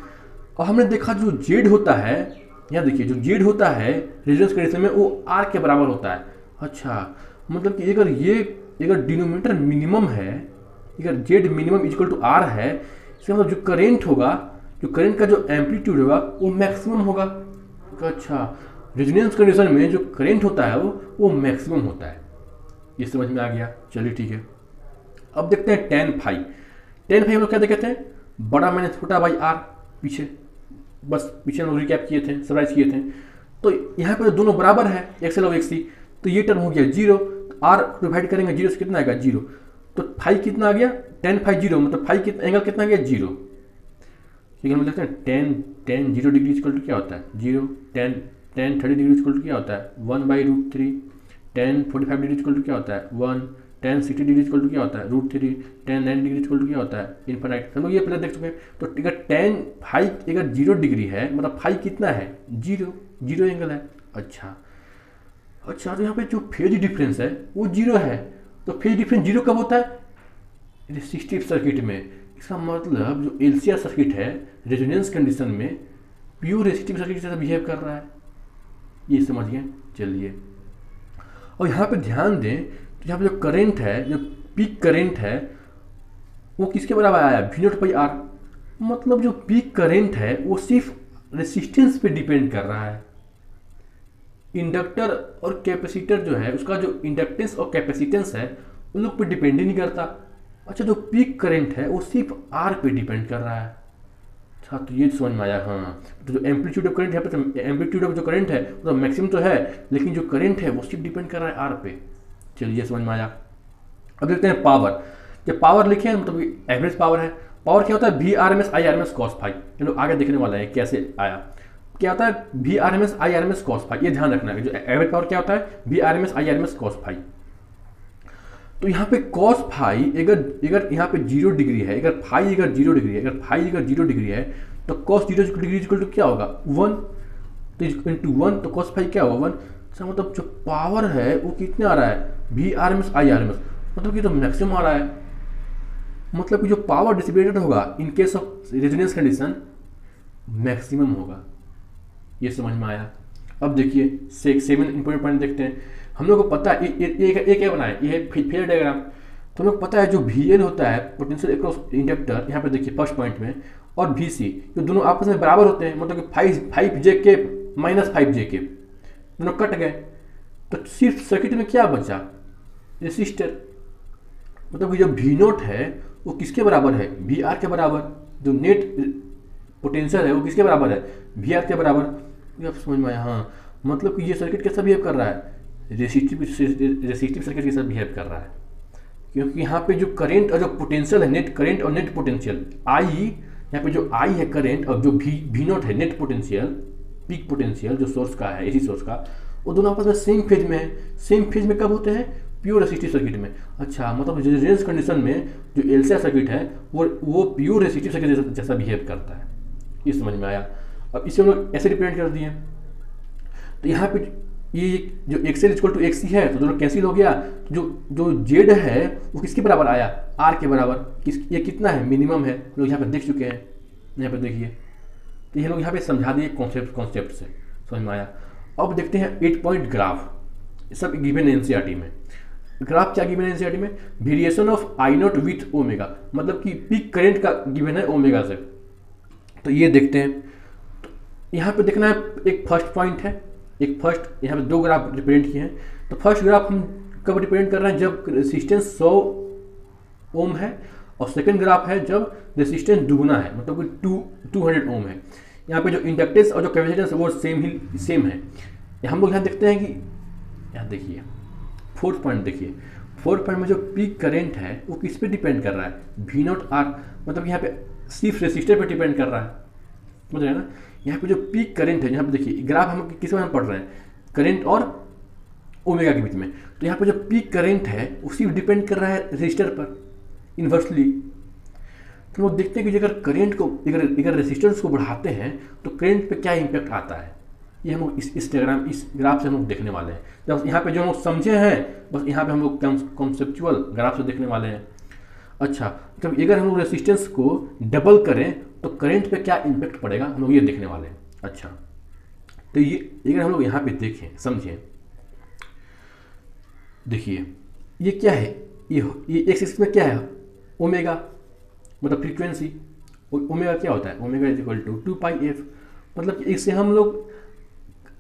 और हमने देखा जो जेड होता है, यहाँ देखिए जो जेड होता है रेजिस्टेंस कंडीशन में वो आर के बराबर होता है। अच्छा मतलब कि अगर डिनोमिनेटर मिनिमम है, अगर Z minimum equal to R है, इसका मतलब जो करेंट होगा, जो करंट का जो एम्पलीट्यूड होगा वो मैक्सिमम होगा। अच्छा रेजोनेंस कंडीशन में जो करंट होता है वो मैक्सिमम होता है। ये समझ में आ गया। चलिए ठीक है, अब देखते हैं टेन फाई। टेन फाई हम लोग क्या देखते हैं, बड़ा माइनस छोटा बाई आर, पीछे हम लोग रिकैप किए थे, समराइज किए थे। तो यहाँ पर दोनों बराबर है, एक्सएल और एक्सी, तो ये टर्म हो गया 0, आर डिवाइड करेंगे 0 से कितना आएगा 0, तो फाई कितना आ गया, टेन फाई 0, मतलब फाई कितना, एंगल कितना आ गया 0। ठीक है, हम देखते हैं टेन 0 डिग्री इक्वल टू क्या होता है 0, टेन 30 डिग्री इक्वल टू क्या होता है 1/√3, टेन 45 डिग्री इक्वल टू क्या होता है 1, टेन 60 डिग्री इक्वल टू क्या होता है √3, टेन 90 डिग्री इक्वल टू क्या होता है इनफाइनाइट। हम लोग ये पहले देख चुके हैं। तो अगर टेन फाई अगर 0 डिग्री है, मतलब फाई कितना है 0 एंगल है। अच्छा तो यहाँ पे जो फेज डिफरेंस है वो 0 है। तो फेज डिफरेंस 0 कब होता है, रेसिस्टिव सर्किट में। इसका मतलब जो एलसीआर सर्किट है रेजोनेंस कंडीशन में प्योर रेसिस्टिव सर्किट जैसा बिहेव कर रहा है। ये समझिए। चलिए और यहाँ पे ध्यान दें, तो यहाँ पे जो करंट है, जो पीक करंट है, वो किसके बराबर आया, वी नॉट बाई आर। मतलब जो पीक करंट है वो सिर्फ रेसिस्टेंस पे डिपेंड कर रहा है। इंडक्टर और कैपेसिटर जो है, उसका जो इंडक्टेंस और कैपेसिटेंस है उन लोग पे डिपेंड ही नहीं करता। अच्छा जो पीक करंट है वो सिर्फ आर पे डिपेंड कर रहा है। अच्छा तो ये समझ में आया। हाँ तो जो एम्पलीट्यूड ऑफ करंट है, तो एम्पलीट्यूड ऑफ जो करंट है वो तो मैक्सिमम तो है, लेकिन जो करंट है वो सिर्फ डिपेंड कर रहा है आर पे। चलिए समझ में आया। अब देखते हैं पावर। जब पावर लिखे हैं मतलब एवरेज पावर है। पावर क्या होता है, V R M S I R M S cos phi. ये लोग आगे देखने वाला है कैसे आया। क्या होता है, V R M S I R M S cos phi. ये ध्यान रखना है, जो एवरेज पावर क्या होता है, V R M S I R M S cos phi. तो यहाँ पे कॉस फाई अगर यहाँ पे 0 डिग्री है, अगर फाई अगर 0 डिग्री है, अगर फाई अगर 0 डिग्री है, तो कॉस 0 डिग्री इक्वल टू क्या होगा 1, तो इंटू 1, तो कॉस फाई क्या होगा 1। अच्छा मतलब जो पावर है वो कितने आ रहा है, V R M S I R M S, मतलब कि तो मैक्सिमम आ रहा है। मतलब कि जो पावर डिसिपेटेड होगा in case of resonance condition maximum होगा। ये समझ में आया। अब देखिए 7 इंपॉर्टेंट पॉइंट देखते हैं। हम लोग को पता है ये क्या बना है, ये फेजर डायग्राम। तो हम लोग पता है जो VL होता है पोटेंशियल अक्रॉस इंडक्टर, यहाँ पे देखिए फर्स्ट पॉइंट में, और VC, ये दोनों आपस में बराबर होते हैं। मतलब कि 5J माइनस 5J दोनों कट गए, तो सिर्फ सर्किट में क्या बचा, रेसिस्टर। मतलब कि जो V0 है वो किसके बराबर है, VR के बराबर। जो नेट पोटेंशियल है वो किसके बराबर है, VR के बराबर। ये आप समझ में आया। हाँ मतलब कि ये सर्किट कैसा बिहेव कर रहा है, रेसिस्टिव सर्किट के साथ बिहेव कर रहा है। क्योंकि यहाँ पे जो करंट और जो पोटेंशियल है, नेट करंट और नेट पोटेंशियल, आई यहाँ पे जो आई है करंट, और जो V0 है नेट पोटेंशियल, पीक पोटेंशियल जो सोर्स का है, एसी सोर्स का, वो दोनों आपस में सेम फेज में है। सेम फेज में कब होते हैं, प्योर रेसिस्टिव सर्किट में। अच्छा मतलब रेजोनेंस कंडीशन में जो एलसीआर सर्किट है वो प्योर रेसिस्टिव सर्किट जैसा बिहेव करता है। ये समझ में आया। अब इसे हम लोग ऐसे रिप्रेजेंट कर दिए। तो यहाँ पे ये जो एक्सएल इक्वल टू एक्सी है, तो दोनों कैंसिल हो गया। जो जेड है वो किसके बराबर आया, आर के बराबर। ये कितना है, मिनिमम है। लोग यहाँ पे देख चुके हैं, यहाँ पे देखिए। तो ये लोग यहाँ पे समझा दिए कॉन्सेप्ट से, समझ में आया। अब देखते हैं 8 पॉइंट ग्राफ, सब गिवन एनसीईआरटी में। ग्राफ क्या गिवन है एनसीईआरटी में, variation of I not with omega, मतलब कि पीक करंट का गिवन है ओमेगा से। तो ये देखते हैं, तो यहाँ पे देखना है एक फर्स्ट पॉइंट है, एक फर्स्ट यहाँ पे दो ग्राफ रिप्रेजेंट किए हैं। तो फर्स्ट ग्राफ हम कब रिप्रेजेंट कर रहे हैं, जब रेसिस्टेंस 100 ओम है, और सेकंड ग्राफ है जब रेसिस्टेंस दुगना है, मतलब कि 200 ओम है। यहाँ पे जो इंडक्टेंस और जो कैपेसिटेंस है वो सेम है। हम लोग यहाँ देखते हैं कि यहाँ देखिए फोर्थ पॉइंट, देखिए फोर्थ पॉइंट में जो पीक करंट है वो किस पे डिपेंड कर रहा है, V0R, मतलब यहाँ पे सिर्फ रेसिस्टर पे डिपेंड कर रहा है, समझ रहे हैं ना। यहाँ पे जो पीक करंट है, यहाँ पे देखिए ग्राफ हम किस में हम पढ़ रहे हैं, करंट और ओमेगा के बीच में। तो यहाँ पे जो पीक करंट है वो सिर्फ डिपेंड कर रहा है रेसिस्टर पर इन्वर्सली। तो लोग देखते हैं कि अगर करंट को अगर रेसिस्टेंस को बढ़ाते हैं तो करंट पे क्या इम्पैक्ट आता है, ये हम लोग इस ग्राफ से हम लोग देखने वाले हैं। जब यहाँ पे जो हम लोग समझे हैं बस यहाँ पे हम लोग कॉन्सेप्चुअल ग्राफ से देखने वाले हैं। अच्छा, तो अगर हम लोग रेसिस्टेंस को डबल करें तो करंट पे क्या इम्पैक्ट पड़ेगा, हम लोग ये देखने वाले हैं। अच्छा, तो ये अगर हम लोग यहाँ पे देखें समझें, देखिए ये क्या है, ये एक एक्सिस में क्या है, ओमेगा मतलब फ्रीक्वेंसी। ओमेगा क्या होता है, omega is equal to 2πf, मतलब कि इससे हम लोग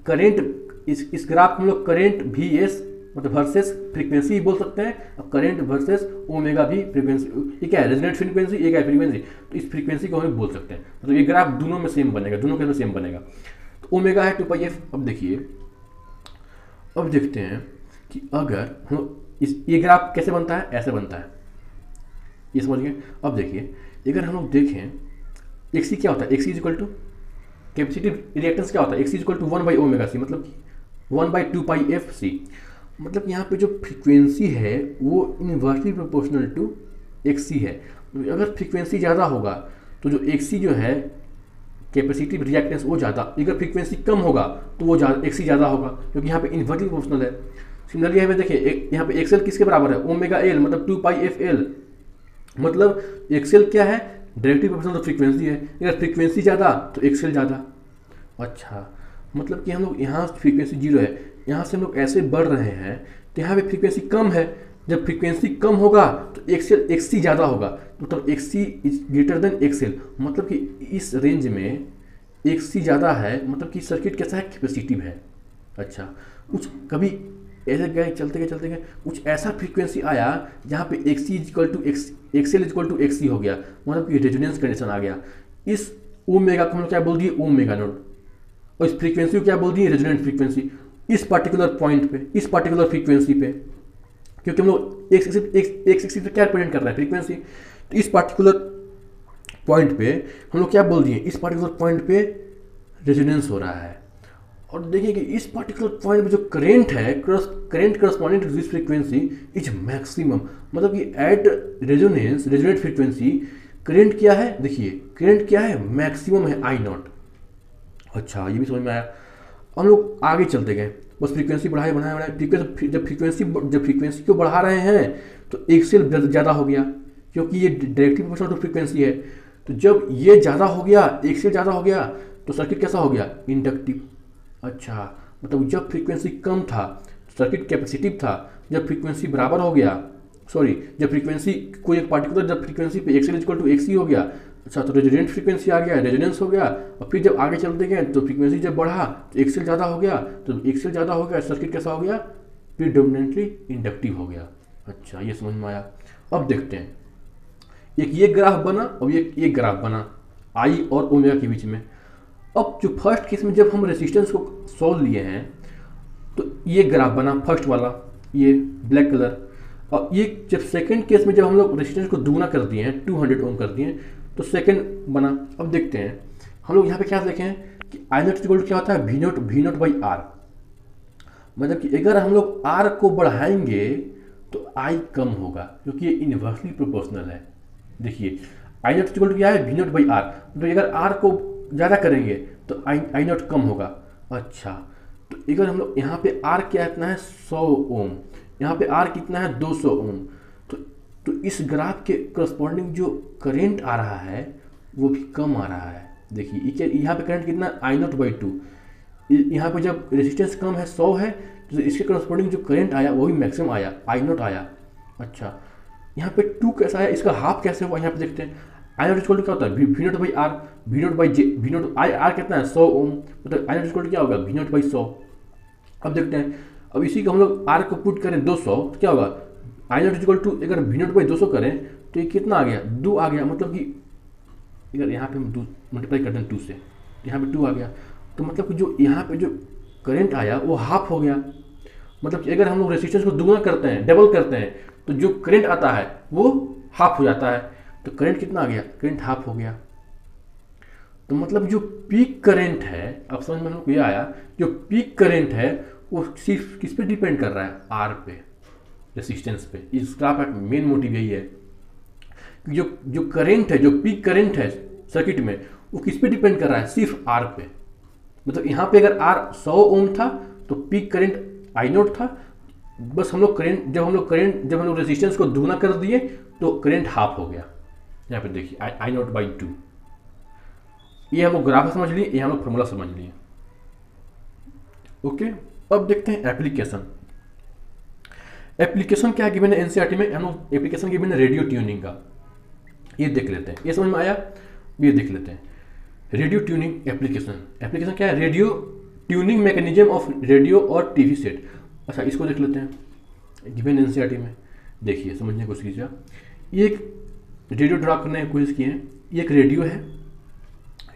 करंट इस ग्राफ हम लोग करंट VS मतलब वर्सेस फ्रीक्वेंसी बोल सकते हैं, और करंट वर्सेस ओमेगा भी फ्रीक्वेंसी, ये क्या है रेजोनेंट फ्रीक्वेंसी, ये क्या है फ्रीक्वेंसी, तो इस फ्रीक्वेंसी को हम बोल सकते हैं। मतलब ये ग्राफ दोनों में सेम बनेगा, दोनों के में सेम बनेगा। तो ओमेगा है 2πf। अब देखिए, अब देखते हैं कि अगर हम ये ग्राफ कैसे बनता है, ऐसे बनता है, ये समझ गए। अब देखिए अगर हम लोग देखें XC क्या होता है, XC is equal to capacitive reactance क्या होता है, XC is equal to 1/ω/c, मतलब कि 1/2πfc, मतलब यहाँ पे जो फ्रीक्वेंसी है वो इनवर्सली प्रोपोर्शनल टू XC है। अगर फ्रीक्वेंसी ज़्यादा होगा तो जो XC जो है कैपेसिटिव रिएक्टेंस वो ज़्यादा, अगर फ्रीक्वेंसी कम होगा तो वो XC ज़्यादा होगा, क्योंकि यहाँ पे इनवर्सली प्रोपोर्शनल है। सिमिलरली यहाँ पे देखिए यहाँ पे XL किसके बराबर है, ω/L मतलब 2πfL, मतलब XL क्या है डायरेक्टली प्रोपोर्शनल फ्रीक्वेंसी है, अगर फ्रीक्वेंसी ज़्यादा तो XL ज़्यादा। अच्छा, मतलब कि हम लोग यहाँ फ्रीक्वेंसी 0 है, यहाँ से हम लोग ऐसे बढ़ रहे हैं तो यहाँ पे फ्रीक्वेंसी कम है, जब फ्रीक्वेंसी कम होगा तो XC ज़्यादा होगा, मतलब XC is greater than XL, मतलब कि इस रेंज में XC ज़्यादा है, मतलब कि सर्किट कैसा है कैपेसिटिव है। अच्छा, कुछ कभी ऐसे गए चलते गए कुछ ऐसा फ्रीक्वेंसी आया जहाँ पे XC equal to XL equal to XC हो गया, मतलब कि रेजोनेंस कंडीशन आ गया। इस ओमेगा को हम लोग क्या बोल दिए, ओमेगा नॉट, और इस फ्रीक्वेंसी को क्या बोल दिए, रेजोनेंट फ्रीक्वेंसी, इस पर्टिकुलर पॉइंट पे, इस पर्टिकुलर फ्रीक्वेंसी पे, क्योंकि हम लोग एक एक्सिस पे क्या रिप्रेजेंट कर रहा है फ्रीक्वेंसी, तो इस पर्टिकुलर पॉइंट पे हम लोग क्या बोल दिए, इस पर्टिकुलर पॉइंट पे रेजोनेंस हो रहा है। और देखिए कि इस पर्टिकुलर पॉइंट पे जो करंट है, current corresponding to this frequency is maximum, मतलब कि at resonance resonate frequency current क्या है, देखिए करंट क्या है, मैक्सिमम है I0। अच्छा, ये भी समझ में आया। हम लोग आगे चलते गए, बस फ्रीक्वेंसी बढ़ाए जब फ्रीक्वेंसी को बढ़ा रहे हैं तो XL ज़्यादा हो गया, क्योंकि ये डायरेक्टली प्रोपोर्शनल टू फ्रीक्वेंसी है। तो जब ये ज़्यादा हो गया, XL ज़्यादा हो गया, तो सर्किट कैसा हो गया, इंडक्टिव। अच्छा, मतलब जब फ्रीक्वेंसी कम था तो सर्किट कैपेसिटिव था, जब फ्रीक्वेंसी बराबर हो गया, जब फ्रीक्वेंसी कोई एक पार्टिकुलर जब फ्रीक्वेंसी पे XL इक्वल टू XC हो गया, अच्छा तो रेजोनेंट फ्रीक्वेंसी आ गया, रेजोनेंस हो गया, और फिर जब आगे चलते गए तो फ्रीक्वेंसी जब बढ़ा तो XL ज़्यादा हो गया, तो XL ज़्यादा हो गया, सर्किट कैसा हो गया, प्रीडोमिनेंटली इंडक्टिव हो गया। अच्छा, ये समझ में आया। अब देखते हैं, एक ये ग्राफ बना और एक ग्राफ बना I और ओमेगा के बीच में। अब जो फर्स्ट केस में जब हम रेसिस्टेंस को सॉल्व लिए हैं तो ये ग्राफ बना फर्स्ट वाला, ये ब्लैक कलर, और ये जब सेकंड केस में जब हम लोग रेसिस्टेंस को दुगना कर दिए हैं, 200 ओम कर दिए हैं, तो सेकंड बना। अब देखते हैं हम लोग यहाँ पे क्या देखें कि I0 इक्वल टू क्या होता है, V0/R, मतलब कि अगर हम लोग R को बढ़ाएंगे तो I कम होगा, क्योंकि ये इनवर्सली प्रोपोर्शनल है। देखिए I0 इक्वल टू क्या है, V0/R, तो अगर R को ज़्यादा करेंगे तो I0 कम होगा। अच्छा, तो अगर हम लोग यहाँ पे R क्या इतना है 100 ओम, यहाँ पे R कितना है 200 ओम, तो इस ग्राफ के करस्पॉन्डिंग जो करंट आ रहा है वो भी कम आ रहा है। देखिए यहाँ पे करंट कितना I0/2, यहाँ पे जब रेजिस्टेंस कम है 100 है, तो इसके करस्पॉन्डिंग जो करंट आया वो भी मैक्सिमम आया, आई नॉट आया। अच्छा, यहाँ पे 2 कैसा आया, इसका हाफ कैसे हुआ, यहाँ पे देखते हैं। आई नॉट इक्वल टू क्या होता है, V naught by R, V naught by J, V naught I R कितना है 100 ओम, मतलब आई नॉट इक्वल टू क्या होगा, वी नॉट बाई 100। अब देखते हैं, अब इसी को हम लोग आर को पुट करें 200 तो क्या होगा, आई नॉट इक्वल टू अगर वी नॉट बाई 200 करें तो ये कितना आ गया, 2 आ गया। मतलब कि अगर यहाँ पे हम 2 मल्टीप्लाई करते हैं 2 से, यहाँ पे 2 आ गया, तो मतलब कि जो यहाँ पे जो करंट आया वो हाफ हो गया। मतलब कि अगर हम लोग रेजिस्टेंस को दुगना करते हैं, डबल करते हैं, तो जो करंट आता है वो हाफ हो जाता है। तो करंट कितना आ गया, करंट हाफ हो गया। तो मतलब जो पीक करंट है, अब समझ में हम लोग ये आया, जो पीक करंट है वो सिर्फ किस पे डिपेंड कर रहा है, आर पे, रेसिस्टेंस पे। इस ग्राफ का मेन मोटिव यही है कि जो करंट है, जो पीक करंट है सर्किट में, वो किस पे डिपेंड कर रहा है, सिर्फ आर पे। मतलब यहाँ पे अगर आर 100 ओम था तो पीक करंट आई नोट था, बस हम लोग जब हम लोग रेजिस्टेंस को दुगना कर दिए तो करंट हाफ हो गया। यहाँ पे देखिए आई नोट बाई 2। ये हम लोग ग्राफ समझ लिए, ये हम लोग फॉर्मूला समझ लिए। ओके, अब देखते हैं एप्लीकेशन। एप्लीकेशन क्या गिवन है एनसीईआरटी में, हम लोग एप्लीकेशन गिवन है रेडियो ट्यूनिंग का। ये देख लेते हैं, ये समझ में आया, ये देख लेते हैं। रेडियो ट्यूनिंग एप्लीकेशन, एप्लीकेशन क्या है, radio tuning mechanism of radio और टीवी सेट। अच्छा, इसको देख लेते हैं गिवन एनसीईआरटी में। देखिए, समझने की कोशिश कीजिए। ये एक रेडियो ड्रा करने की कोशिश किए हैं। ये एक रेडियो है,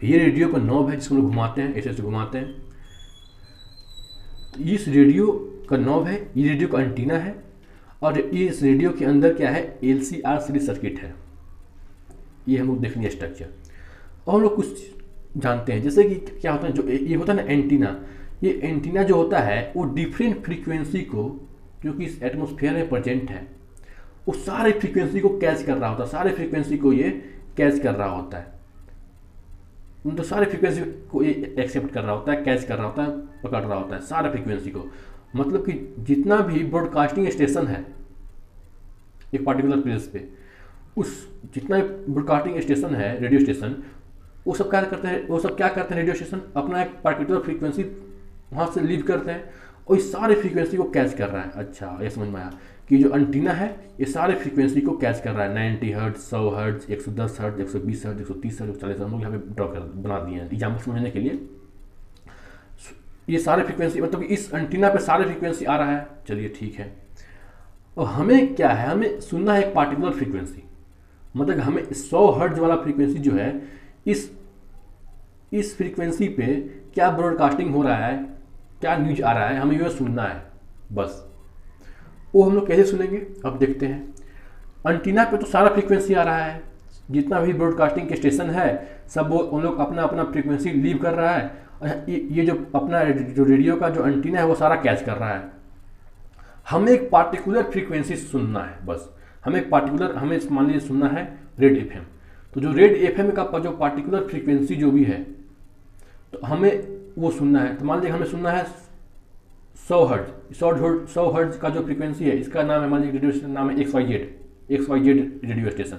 ये रेडियो का नॉब है जिसको हम लोग घुमाते हैं, ऐसे ऐसे घुमाते हैं। इस रेडियो का नॉब है, ये रेडियो का एंटीना है, और इस रेडियो के अंदर क्या है, LCR सीरीज सर्किट है। ये हम लोग देखेंगे स्ट्रक्चर। और हम लोग कुछ जानते हैं, जैसे कि क्या होता है, जो ये होता है ना एंटीना, ये एंटीना जो होता है वो डिफरेंट फ्रीक्वेंसी को, जो कि इस एटमॉस्फेयर में प्रेजेंट है, वो सारे फ्रीक्वेंसी को कैच कर रहा होता है, सारे फ्रीक्वेंसी को ये कैच कर रहा होता है, तो सारे फ्रीक्वेंसी को ये एक्सेप्ट कर रहा होता है, कैच कर रहा होता है, पकड़ रहा होता है सारे फ्रीक्वेंसी को। मतलब कि जितना भी ब्रॉडकास्टिंग स्टेशन है एक पार्टिकुलर प्लेस पे, उस जितना भी ब्रॉडकास्टिंग स्टेशन है, रेडियो स्टेशन, वो सब क्या करते हैं, रेडियो स्टेशन अपना एक पार्टिकुलर फ्रीक्वेंसी वहाँ से लीव करते हैं और इस सारे फ्रीक्वेंसी को कैच कर रहा है। अच्छा, ये समझ में आया कि जो एंटीना है ये सारे फ्रीक्वेंसी को कैच कर रहा है, 90 hertz, 100 hertz, 110 hertz, 120 hertz, 130 hertz, 140 hertz, हम लोग यहाँ पे बना दिए हैं एग्जाम्पल समझने के लिए। ये सारे फ्रीक्वेंसी, मतलब कि इस एंटीना पे सारे फ्रीक्वेंसी आ रहा है। चलिए ठीक है, और हमें क्या है, हमें सुनना है एक पार्टिकुलर फ्रीक्वेंसी। मतलब हमें 100 हर्ट्ज वाला फ्रीक्वेंसी जो है, इस फ्रीक्वेंसी पे क्या ब्रॉडकास्टिंग हो रहा है, क्या न्यूज आ रहा है, हमें ये सुनना है बस। वो हम लोग कैसे सुनेंगे, अब देखते हैं। एंटीना पे तो सारा फ्रीक्वेंसी आ रहा है, जितना भी ब्रॉडकास्टिंग के स्टेशन है सब वो उन लोग अपना अपना फ्रीक्वेंसी लीव कर रहा है। ये जो अपना जो रेडियो का जो एंटीना है वो सारा कैच कर रहा है। हमें एक पार्टिकुलर फ्रीक्वेंसी सुनना है बस। हमें मान लीजिए सुनना है रेड एफएम। तो जो रेड एफएम का जो पार्टिकुलर फ्रीक्वेंसी जो भी है, तो हमें वो सुनना है। तो मान लीजिए हमें सुनना है 100 हर्ट्ज का जो फ्रीक्वेंसी है, इसका नाम है, मान लीजिए रेडियो स्टेशन नाम है XYZ रेडियो स्टेशन।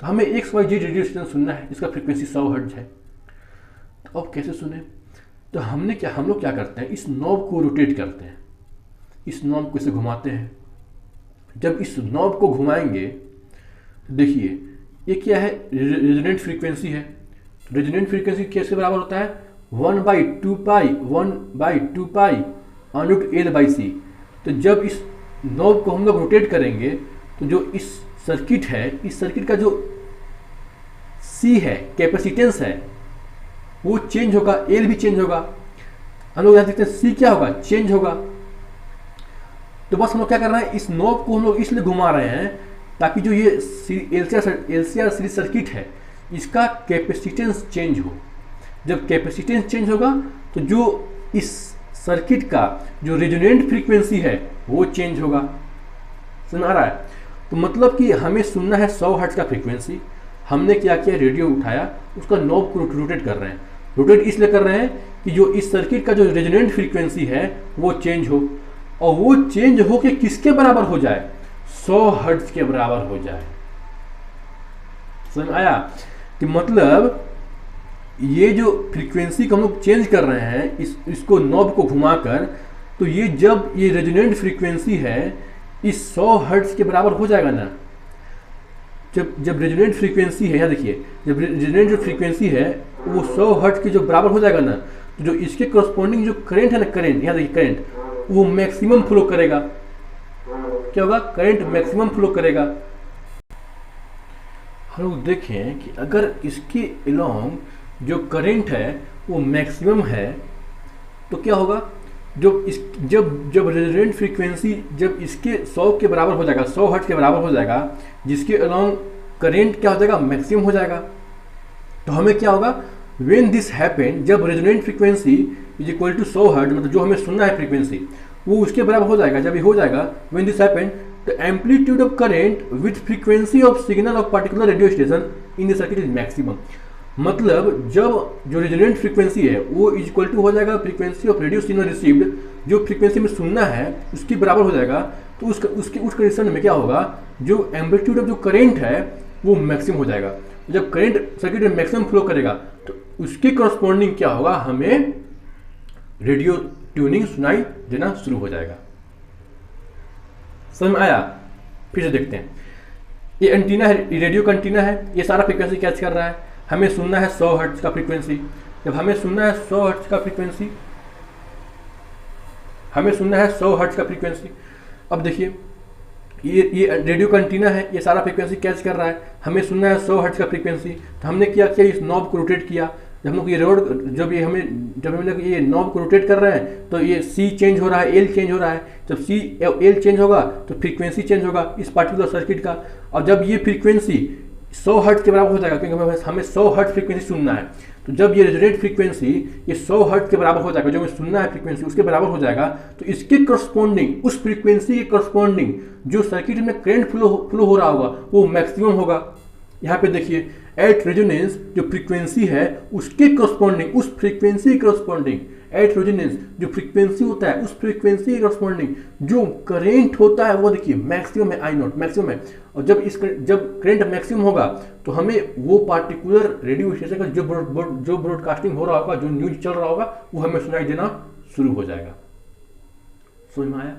तो हमें XYZ रेडियो स्टेशन सुनना है, इसका फ्रीक्वेंसी 100 हर्ट्ज है। तो अब कैसे सुने, तो हम लोग क्या करते हैं, इस नॉब को रोटेट करते हैं, इस नॉब को इसे घुमाते हैं। जब इस नॉब को घुमाएंगे तो देखिए ये क्या है, रेजोनेंट फ्रीक्वेंसी है। रेजोनेंट फ्रीक्वेंसी किसके बराबर होता है, 1/2 पाई √L/C। तो जब इस नॉब को हम लोग रोटेट करेंगे तो जो इस सर्किट है, इस सर्किट का जो C है, कैपेसिटेंस है, वो चेंज होगा, L भी चेंज होगा। हम लोग यहाँ देखते हैं C क्या होगा, चेंज होगा। तो बस हम लोग क्या कर रहे हैं, इस नॉब को हम लोग इसलिए घुमा रहे हैं ताकि जो ये LCR सीरीज सर्किट है, इसका कैपेसिटेंस चेंज हो। जब कैपेसिटेंस चेंज होगा तो जो इस सर्किट का जो रेजोनेंट फ्रीक्वेंसी है वो चेंज होगा। सुन आ रहा है? तो मतलब कि हमें सुनना है 100 हर्ट्ज का फ्रीक्वेंसी। हमने क्या किया, रेडियो उठाया, उसका नॉब को रोटेट कर रहे हैं। रोटेट इसलिए कर रहे हैं कि जो इस सर्किट का जो रेजोनेंट फ्रीक्वेंसी है वो चेंज हो, और वो चेंज हो के किसके बराबर हो जाए, 100 हर्ट्ज के बराबर हो जाए। समझ आया? कि मतलब ये जो फ्रीक्वेंसी को हम लोग चेंज कर रहे हैं, इसको नॉब को घुमाकर, तो ये जब ये रेजोनेंट फ्रीक्वेंसी है इस 100 हर्ट्ज के बराबर हो जाएगा ना, जब रेजोनेंट फ्रीक्वेंसी है, यहाँ देखिए, जब रेजोनेंट जो फ्रीक्वेंसी है वो 100 हर्ट्ज के जो बराबर हो जाएगा ना, तो जो इसके करस्पॉन्डिंग जो करंट है ना, करंट, यहाँ देखिए करंट, वो मैक्सिमम फ्लो करेगा। क्या होगा? करंट मैक्सिमम फ्लो करेगा। हम लोग देखें कि अगर इसके अलोंग जो करंट है वो मैक्सिमम है तो क्या होगा? जब रेजोनेंट फ्रीक्वेंसी जब इसके 100 के बराबर हो जाएगा, 100 हर्ट्ज के बराबर हो जाएगा, जिसके अलोंग करंट क्या हो जाएगा? मैक्सिमम हो जाएगा। तो हमें क्या होगा? व्हेन दिस हैपन, जब resonant frequency is equal to 100 hertz, मतलब जो हमें सुनना है फ्रीक्वेंसी, वो उसके बराबर हो जाएगा। जब ये हो जाएगा, when this happen, the amplitude of current with frequency of signal of particular radio station in the circuit is maximum. मतलब जब जो रेजोनेंट फ्रीक्वेंसी है वो इज इक्वल टू हो जाएगा frequency of radio signal received, जो फ्रीक्वेंसी में सुनना है उसके बराबर हो जाएगा। तो उस कंडीशन में क्या होगा? जो एम्पलीट्यूड ऑफ जो करंट है वो मैक्सिमम हो जाएगा। जब करंट सर्किट में मैक्सिमम फ्लो करेगा तो उसके करस्पॉन्डिंग क्या होगा? हमें रेडियो ट्यूनिंग सुनाई देना शुरू हो जाएगा। समझ में आया? फिर से देखते हैं। ये एंटीना है, रेडियो का एंटीना है, ये सारा फ्रीक्वेंसी कैच कर रहा है। हमें सुनना है 100 हर्ट्ज का फ्रीक्वेंसी। जब हमें सुनना है 100 हर्ट्ज का फ्रीक्वेंसी, हमें सुनना है 100 हर्ट्ज का फ्रीक्वेंसी। अब देखिए, ये रेडियो का एंटीना है, ये सारा फ्रीक्वेंसी कैच कर रहा है। हमें सुनना है 100 हर्ट्ज का फ्रीक्वेंसी। तो हमने क्या किया? इस नॉब को रोटेट किया। जब हम लोग ये जब हम लोग ये नॉब को रोटेट कर रहे हैं तो ये सी चेंज हो रहा है, एल चेंज हो रहा है। जब सी एल चेंज होगा तो फ्रीक्वेंसी चेंज होगा इस पार्टिकुलर सर्किट का। और जब ये फ्रीक्वेंसी 100 हर्ट्ज के बराबर हो जाएगा, क्योंकि हमें 100 हर्ट्ज फ्रीक्वेंसी सुनना है, तो जब ये रेजोनेंट फ्रीक्वेंसी ये 100 हर्ट्ज के बराबर हो जाएगा, जो हमें सुनना है फ्रीक्वेंसी उसके बराबर हो जाएगा, तो इसके करस्पॉन्डिंग, उस फ्रीक्वेंसी के करस्पॉन्डिंग जो सर्किट में करंट फ्लो हो रहा होगा वो मैक्सिमम होगा। यहाँ पे देखिए, एट रेजोनेंस जो फ्रीक्वेंसी है उसके करस्पॉन्डिंग, उस फ्रीक्वेंसी के करस्पॉन्डिंग, एट रेजोनेंस जो फ्रीक्वेंसी होता है उस फ्रीक्वेंसी के करस्पॉन्डिंग जो करंट होता है वो देखिए मैक्सिमम है, आई नॉट मैक्सिमम है। और जब करंट मैक्सिमम होगा तो हमें वो पार्टिकुलर रेडियो स्टेशन का जो ब्रॉडकास्टिंग हो रहा होगा, जो न्यूज चल रहा होगा, वो हमें सुनाई देना शुरू हो जाएगा। समझ में आया?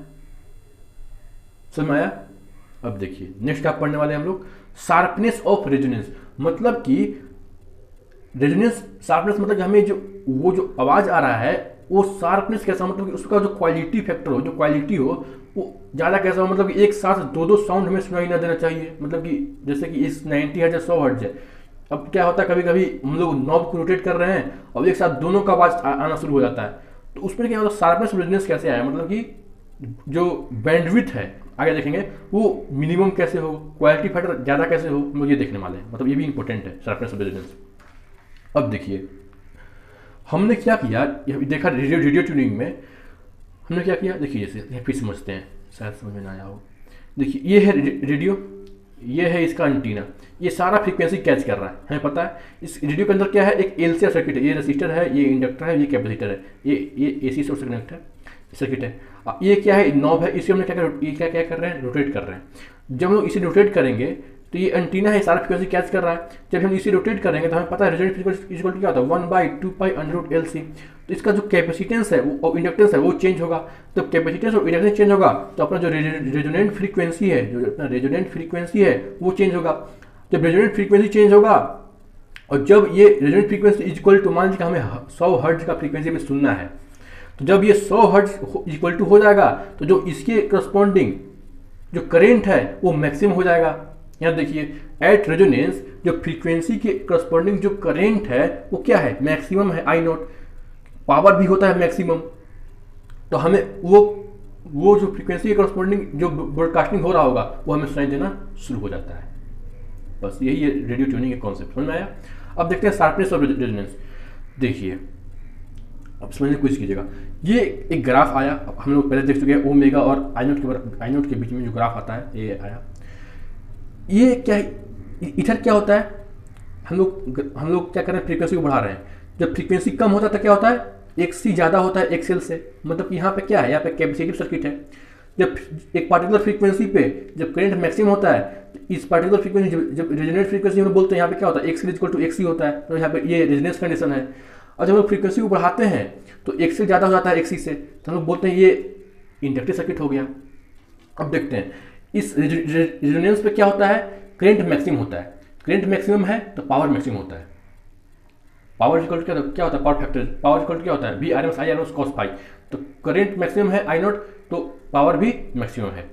समझ में आया? अब देखिए नेक्स्ट आप पढ़ने वाले हैं हम लोग शार्पनेस ऑफ रेजोनेंस। मतलब कि रेजोनेंस शार्पनेस मतलब कि हमें जो आवाज आ रहा है वो शार्पनेस कैसा, मतलब कि उसका जो क्वालिटी फैक्टर हो, जो क्वालिटी हो वो ज़्यादा कैसा हो, मतलब कि एक साथ दो साउंड हमें सुनाई ना देना चाहिए। मतलब कि जैसे कि इस 90 हर्ट्ज 100 हर्ट्ज है। अब क्या होता है, कभी कभी हम लोग नॉब को रोटेट कर रहे हैं और एक साथ दोनों का आवाज आना शुरू हो जाता है। तो उसमें क्या होता है, शार्पनेस रेजोनेंस कैसे आया, मतलब कि जो बैंडविड्थ है आगे देखेंगे वो मिनिमम कैसे हो, क्वालिटी फैक्टर ज़्यादा कैसे हो, हम लोग ये देखने वाले हैं। मतलब ये भी इंपॉर्टेंट है शार्पनेस रेजोनेंस। अब देखिए हमने क्या किया, देखा रेडियो ट्यूनिंग में हमने क्या किया, देखिए जैसे फिर समझते हैं, शायद समझ में ना आया हो। देखिए ये है रेडियो, ये है इसका एंटीना, ये सारा फ्रीक्वेंसी कैच कर रहा है, हमें पता है। इस रेडियो के अंदर क्या है, एक एलसीआर सर्किट है, ये रेसिस्टर है, ये इंडक्टर है, ये कैपेसिटर है, ये एसी सोर्स कनेक्ट है, सर्किट है। ये क्या है, नॉब है, इसे हमने क्या कर रहे हैं, रोटेट कर रहे हैं। जब हम लोग इसे रोटेट करेंगे तो ये एंटीना है, सारा फ्रीक्वेंसी कैच कर रहा है। जब हम इसे रोटेट करेंगे तो हमें पता है रेजोनेंट फ्रीक्वेंसी इक्वल टू क्या होता है, 1/2π√LC। तो इसका जो कैपेसिटेंस है और इंडक्टेंस है वो चेंज होगा। जब कैपेसिटेंस और इंडक्टेंस चेंज होगा तो अपना जो रेजोनेंट फ्रीक्वेंसी है, जो अपना रेजोनेंट फ्रीक्वेंसी है वो चेंज होगा। जब रेजोनेंट फ्रीक्वेंसी चेंज होगा और जब ये रेजोनेंट फ्रीक्वेंसी इक्वल टू, मान लीजिए हमें 100 हर्ट्ज का फ्रीक्वेंसी में सुनना है, तो जब ये 100 हर्ट्ज इक्वल टू हो जाएगा तो जो इसके करस्पॉन्डिंग जो करंट है वो मैक्सिमम हो जाएगा। यहाँ देखिए एट रेजोनेंस जो फ्रीक्वेंसी के करस्पॉन्डिंग जो करंट है वो क्या है, मैक्सिमम है, आई नॉट। पावर भी होता है मैक्सिमम। तो हमें वो जो फ्रीक्वेंसी के करस्पॉन्डिंग जो ब्रॉडकास्टिंग हो रहा होगा वो हमें सुनाई देना शुरू हो जाता है। बस यही है रेडियो ट्यूनिंग के कॉन्सेप्ट, समझ में आया? अब देखते हैं शार्पनेस ऑफ रेजोनेंस। देखिए अब समझने की कोशिश कीजिएगा। ये एक ग्राफ आया, हम लोग पहले देख चुके हैं, ओमेगा और आई नोट के बीच में जो ग्राफ आता है ये आया। ये क्या है, इधर क्या होता है, हम लोग क्या कर रहे हैं, फ्रीक्वेंसी को बढ़ा रहे हैं। जब फ्रीक्वेंसी कम होता है तो क्या होता है, XC ज़्यादा होता है XL से। मतलब कि यहाँ पे क्या है, यहाँ पे कैपेसिटिव सर्किट है। जब एक पार्टिकुलर फ्रीक्वेंसी पे जब करंट मैक्सिमम होता है, इस पार्टिकुलर फ्रीक्वेंसी जब रेजोनेंट फ्रीक्वेंसी में बोलते हैं, यहाँ पे क्या होता है, XL = XC होता है। तो यहाँ पे ये रेजोनेंस कंडीशन है। और जब हम लोग फ्रीक्वेंसी को बढ़ाते हैं तो एक से ज़्यादा हो जाता है एक सी से, तो हम लोग बोलते हैं ये इंडक्टिव सर्किट हो गया। अब देखते हैं इस रेजोनेंस पे क्या होता है, करंट मैक्सिमम होता है, करंट मैक्सिमम है तो पावर मैक्सिमम होता है। पावर इक्वल क्या होता है, पावर फैक्टर, पावर इक्वल क्या होता है, V R M S I R M S cos phi. तो करंट मैक्सिमम है आई नॉट, तो पावर भी मैक्सिमम है।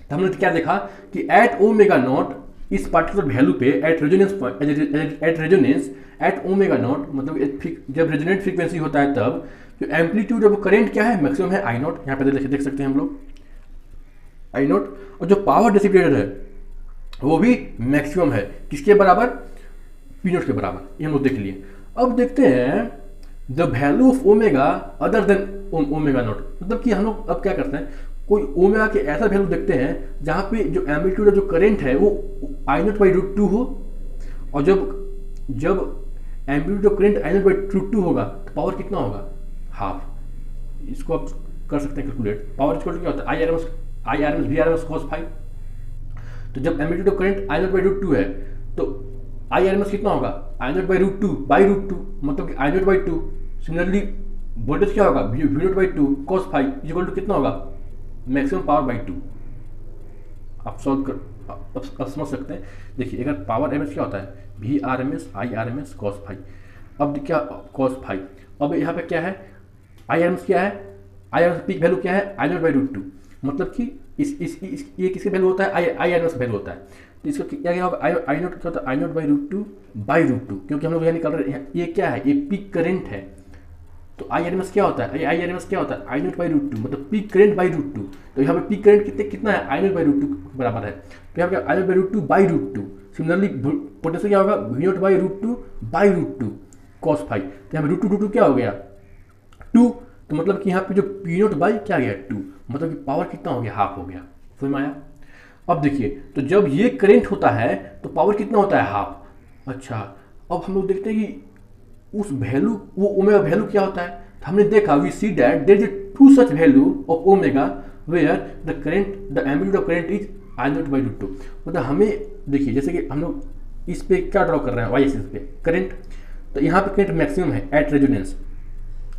तो हमने क्या देखा कि एट ओमेगा नॉट इस पार्टिकुलर वैल्यू पे at resonance at omega naught, मतलब जब रेजोनेंट फ्रीक्वेंसी होता है तब जो एम्पलीट्यूड ऑफ करंट क्या है, मैक्सिमम है आई नॉट। यहाँ पे देख सकते हैं हम लोग आई नॉट, और जो पावर डिसिपेटेड है वो भी मैक्सिमम है, किसके बराबर, पी नॉट के बराबर, ये हम लोग देख लिए। अब देखते हैं the value of omega other than omega naught, मतलब कि हम लोग अब क्या करते हैं, कोई ओमेगा के ऐसा वैल्यू देखते हैं जहाँ पे जो एम्पलीट्यूड ऑफ जो करंट है वो आई नॉट बाई रूट 2 हो, और जब amplitude of current I naught by root 2 होगा तो पावर कितना होगा, हाफ। इसको आप कर सकते हैं कैलकुलेट। पावर इक्वल क्या होता है, I R M S V R M S cos phi. तो जब amplitude of current I naught by root 2 है तो आई आर एम एस कितना होगा, आई नॉट बाई रूट 2 मतलब कि I naught by 2। Similarly voltage क्या होगा, V naught by 2 cos phi equal to कितना होगा, मैक्सिमम पावर बाई 2। आप सॉल्व कर अब समझ सकते हैं। देखिए अगर पावर एम एस क्या होता है, V R M S I R M S cos phi. अब क्या कॉस फाई, अब यहाँ पे क्या है, आई आर एम एस क्या है, I R M S peak value क्या है, आई नॉट बाई रूट 2, मतलब कि ये किसके वैल्यू होता है, I R M S value होता है। तो इसका क्या होगा, आई नॉट क्या होता है, I naught by root 2 by root 2, क्योंकि हम लोग यहाँ निकाल रहे हैं, ये क्या है, ये पीक करंट है। तो आई आर एम एस क्या होता है, आई आर एम एस क्या होता है, आई नॉट बाई रूट 2, मतलब पीक करंट बाई रूट 2। तो यहाँ पे पीक करंट कितना है, आई नॉट बाई रूट 2 बराबर है। तो यहाँ पे I naught by root 2 by root 2। Similarly potential क्या होगा, V naught by root 2 by root 2 cos phi. तो यहाँ पे रूट 2 क्या हो गया 2, तो मतलब कि यहाँ पे जो पी नॉट बाई क्या गया 2, मतलब कि पावर कितना हो गया, हाफ हो गया। समझ में आया। अब देखिए तो जब ये करंट होता है तो पावर कितना होता है, हाफ। अच्छा अब हम लोग देखते हैं कि उस वैल्यू, वो ओमेगा वैल्यू क्या होता है। तो हमने देखा we see that there is two such value of omega where the current the amplitude of current is I naught by root 2। मतलब हमें देखिए जैसे कि हम लोग इस पे क्या ड्रॉ कर रहे हैं, वाई एक्सिस पे करंट, तो यहाँ पे करंट मैक्सिमम है एट रेजोनेंस।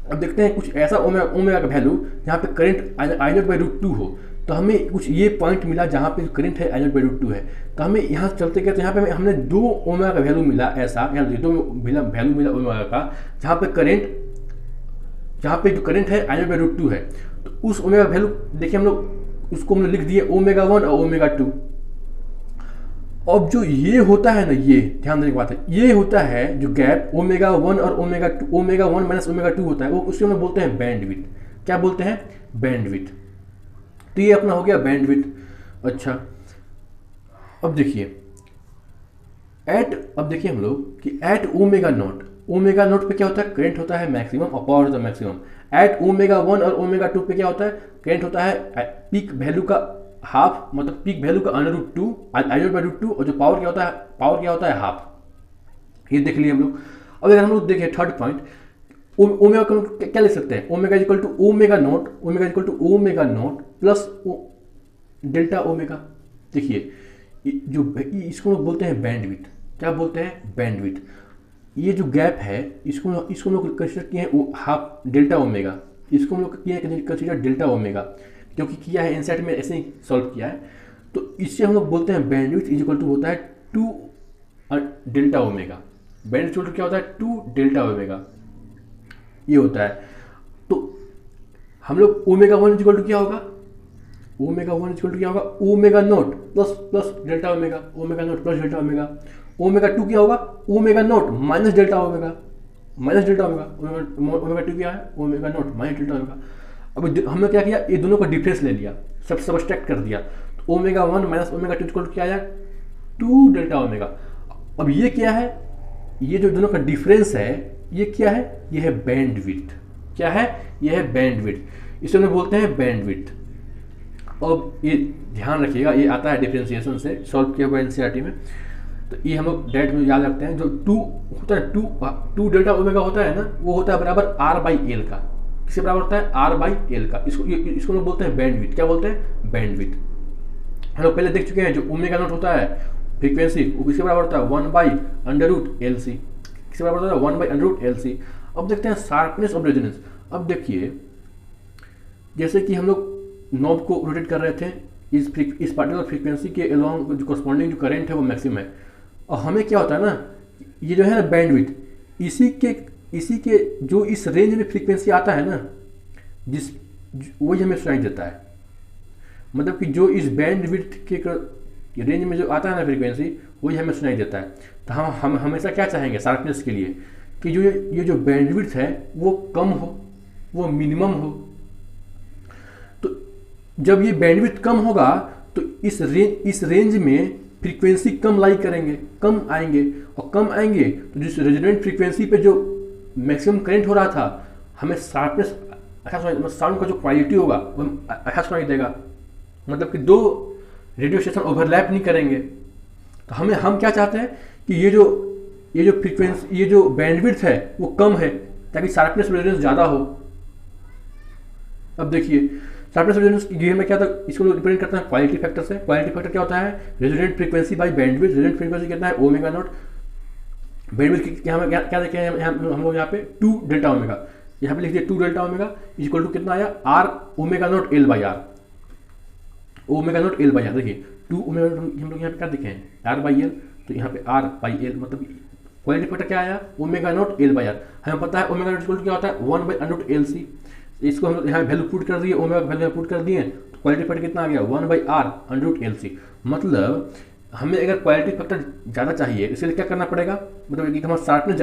अब देखते हैं कुछ ऐसा ओमेगा का वैल्यू जहाँ पे current I naught by root 2 हो, तो हमें कुछ ये पॉइंट मिला जहाँ पे करंट है आई नॉट बाई रूट 2 है। तो हमें यहाँ चलते गए तो यहाँ पे हमने दो ओमेगा का वैल्यू मिला, ऐसा यहाँ दो वैल्यू मिला ओमेगा का, जहाँ पे जो करंट है आई नॉट बाई रूट 2 है। तो उस ओमेगा वैल्यू देखिए हम लोग उसको हमने लिख दिए ओमेगा 1 और ओमेगा 2। अब जो ये होता है ना, ये ध्यान देने की बात है, ये होता है जो गैप ओमेगा 1 और ओमेगा 2, ओमेगा 1 माइनस ओमेगा 2 होता है, वो उसको हम बोलते हैं बैंडविड्थ। क्या बोलते हैं, बैंडविड्थ। तो ये अपना हो गया बैंडविड्थ। अच्छा अब देखिए अब देखिए हम लोग कि एट ओमेगा नॉट पे क्या होता है, करंट होता है मैक्सिमम और पावर होता है मैक्सिमम। एट ओमेगा 1 और ओमेगा 2 पे क्या होता है, करंट होता है पीक वैल्यू का हाफ, मतलब पीक वैल्यू का under root 2 I naught by root 2, और जो पावर क्या होता है हाफ। ये देख लिए हम लोग। अब अगर हम लोग देखें थर्ड पॉइंट, ओमेगा को क्या लिख सकते हैं, omega equal to omega naught plus delta omega. देखिए जो इसको लोग बोलते हैं बैंडविड्थ। क्या बोलते हैं, बैंडविड्थ। ये जो गैप है इसको हम लोग कंसिडर किए हैं हाफ डेल्टा ओमेगा, इसको हम लोग किए हैं कंसिडर डेल्टा ओमेगा, क्योंकि किया है इनसाइड में ऐसे ही सॉल्व किया है। तो इससे हम लोग बोलते हैं बैंडविड्थ इज इक्वल टू होता है 2 delta omega. Bandwidth equal to क्या होता है, 2 डेल्टा ओमेगा, ये होता है। तो हम लोग ओमेगा 1 इज इक्वल टू क्या होगा, omega naught plus delta omega, omega naught plus delta omega. Omega 2 क्या होगा, omega naught minus delta omega, omega 2 क्या है, omega naught minus delta omega. अब हमने क्या किया, ये दोनों का डिफरेंस ले लिया, सब सब्सट्रैक्ट कर दिया। तो omega 1 minus omega 2 equal to क्या आया, 2 डेल्टा ओमेगा। अब ये क्या है, ये जो दोनों का डिफरेंस है ये क्या है, ये है बैंडविड्थ। क्या है, ये है बैंडविड्थ, इसे हम बोलते हैं बैंडविड्थ। अब ये ध्यान रखिएगा, ये आता है डिफरेंशिएशन से, सॉल्व किया हुआ एनसीईआरटी में। तो ये हम लोग डायरेक्ट में याद रखते हैं, जो 2 होता है, 2 डेल्टा ओमेगा होता है ना, वो होता है बराबर आर बाई एल का। किसके बराबर होता है, आर बाई एल का। इसको लोग बोलते हैं बैंडविड्थ। क्या बोलते हैं, बैंडविड्थ। हम लोग पहले देख चुके हैं, जो ओमेगा नॉट होता है फ्रीक्वेंसी, वो किसके बराबर होता है, 1 by under root L C. किसके बराबर होता है 1/√LC। अब देखते हैं शार्पनेस ऑफ रेजोनेंस। अब देखिए जैसे कि हम लोग नॉब को रोटेट कर रहे थे, इस पार्टिकुलर फ्रीक्वेंसी के अलॉन्ग जो कॉरस्पॉन्डिंग जो करंट है वो मैक्सिमम है, और हमें क्या होता है ना, ये जो है ना बैंडविड्थ, इसी के जो इस रेंज में फ्रीक्वेंसी आता है ना, वही हमें सुनाई देता है। मतलब कि जो इस बैंडविड्थ के रेंज में जो आता है ना फ्रीक्वेंसी, वही हमें सुनाई देता है। तो हम हमेशा क्या चाहेंगे शार्पनेस के लिए कि जो ये जो बैंडविड्थ है वो कम हो, वो मिनिमम हो। तो जब ये बैंडविड्थ कम होगा तो इस रेंज में फ्रीक्वेंसी कम लाई करेंगे, कम आएंगे, और कम आएंगे तो जिस रेजोनेंट फ्रीक्वेंसी पे जो मैक्सिमम करंट हो रहा था, हमें शार्पनेस अच्छा सुनाई, साउंड का जो क्वालिटी होगा वो अच्छा सुनाई देगा। मतलब कि दो रेडियो स्टेशन ओवरलैप नहीं करेंगे। तो हम क्या चाहते हैं कि ये जो फ्रीक्वेंसी, ये जो बैंडविड्थ है वो कम है, ताकि शार्पनेस रेजोनेंस ज़्यादा हो। अब देखिए शार्पनेस रेजोनेंस ये में क्या था, इसको रिप्रेजेंट करता है क्वालिटी फैक्टर से। क्वालिटी फैक्टर क्या होता है, resonant frequency by bandwidth. Resonant frequency कितना है ओमेगा नॉट, बैंडविड्थ क्या देखें हम लोग यहाँ पे 2 डेल्टा ओमेगा, यहाँ पे लिख दिया 2 डेल्टा ओमेगा इक्वल टू कितना आया R omega naught L by R, omega naught L by R. देखिए 2 ओमेगा हम लोग यहाँ पे क्या देखे हैं आर बाई एल, तो यहाँ पे आर बाई एल, मतलब क्वालिटी फैक्टर क्या आया omega naught L by R. हमें पता है ओमेगा नॉट इक्वल टू क्या होता है 1/√LC। इसको हम यहाँ वैल्यू पुट कर दिए, ओमेगा वैल्यू पुट कर दिए, तो क्वालिटी फैक्टर कितना आ गया 1/R√LC। मतलब हमें अगर क्वालिटी फैक्टर ज़्यादा चाहिए, इसके लिए क्या करना पड़ेगा, मतलब कि हमारा शार्पनेस,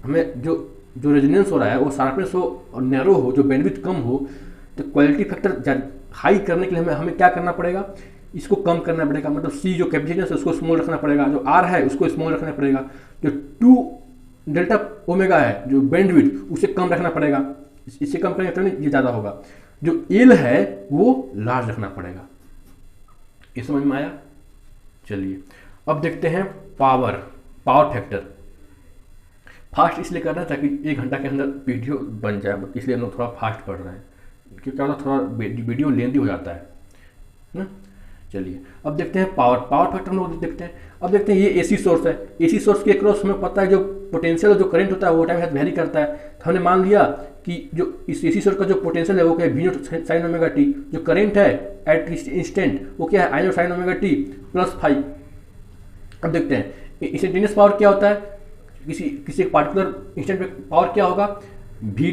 हमें जो रेजोनेंस हो रहा है वो शार्पनेस हो और नैरो हो, जो बैंडविड्थ कम हो, तो क्वालिटी फैक्टर हाई करने के लिए हमें क्या करना पड़ेगा, इसको कम करना पड़ेगा। मतलब सी जो कैपेसिटेंस है उसको स्मॉल रखना पड़ेगा, जो आर है उसको स्मॉल रखना पड़ेगा, जो 2 डेल्टा ओमेगा है जो बैंडविड्थ उसे कम रखना पड़ेगा, इससे कम करेंगे तो ये ज़्यादा होगा। जो एल है वो लार्ज रखना पड़ेगा। ये समझ में आया? चलिए अब देखते हैं पावर फैक्टर। फास्ट इसलिए करना है ताकि 1 घंटा के अंदर वीडियो बन जाए, इसलिए हम लोग थोड़ा फास्ट पढ़ रहे हैं, क्योंकि क्या होता है थोड़ा वीडियो लेंथी हो जाता है ना। चलिए अब देखते हैं पावर फैक्टर हम लोग देखते हैं। अब देखते हैं ये एसी सोर्स है, एसी सोर्स के क्रॉस हमें पता है जो पोटेंशियल जो करंट होता है वो टाइम के साथ वेरी करता है। तो हमने मान लिया कि जो इस एसी सोर्स का जो पोटेंशियल है वो क्या है V naught sine omega t, जो करंट है एट इंस्टेंट वो क्या है I naught sine omega T plus 5। अब देखते हैं इंस्टेंटेनियस पावर क्या होता है, किसी पार्टिकुलर इंस्टेंट में पावर क्या होगा, भी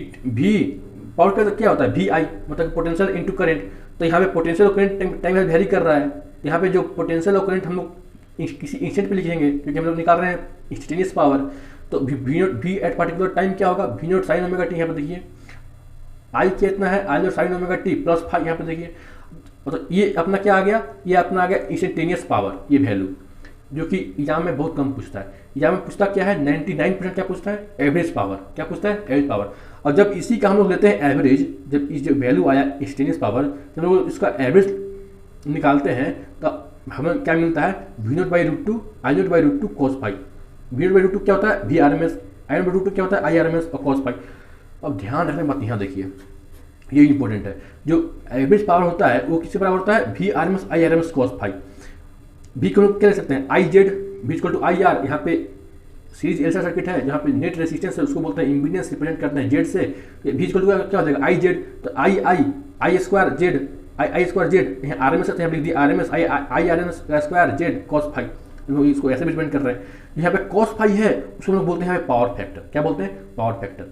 पावर का क्या होता है वी आई, मतलब पोटेंशियल इंटू करंट। तो यहाँ पे पोटेंशियल और करंट टाइम वेरी कर रहा है, यहाँ पे जो पोटेंशियल और करंट हम लोग किसी इंस्टेंट पे लिखेंगे, क्योंकि हम लोग निकाल रहे हैं इंस्टेंटेनियस पावर। तो वी एट पार्टिकुलर टाइम क्या होगा V naught sine omega t. यहाँ पे देखिए आई कितना है I naught sine omega T plus 5। यहाँ पे देखिए मतलब ये अपना क्या आ गया, ये अपना आ गया इंस्टेंटेनियस पावर, ये वैल्यू जो कि एग्जाम में बहुत कम पूछता है। एग्जाम में पूछता क्या है 99% क्या पूछता है एवरेज पावर, क्या पूछता है एवरेज पावर। और जब इसी का हम लोग लेते हैं एवरेज, जब इस जो वैल्यू आया इंस्टेंटेनियस पावर, जब लोग इसका एवरेज निकालते हैं तो हमें क्या मिलता है V0/√2 I0/√2 cos phi। V0/√2 क्या होता है VRMS, I0/√2 क्या होता है IRMS और cos phi। अब ध्यान रखने बात यहाँ देखिए, ये इंपॉर्टेंट है, जो एवरेज पावर होता है वो किससे बराबर होता है VRMS IRMS cos phi। V को क्या लिख सकते हैं IZ V=IR। यहाँ पे सीरीज एलसी सर्किट है जहाँ पे नेट रेजिस्टेंस है उसको बोलते हैं इम्पीडेंस, रिप्रेजेंट करते हैं जेड से। V क्या हो जाएगा IZ, तो I2Z यहाँ RMS है, लिख दिया RMS I/RMS² cos phi। इसको ऐसे भी रिप्रेजेंट कर रहे हैं। यहाँ पे cos phi है उसको लोग बोलते हैं पावर फैक्टर। क्या बोलते हैं पावर फैक्टर।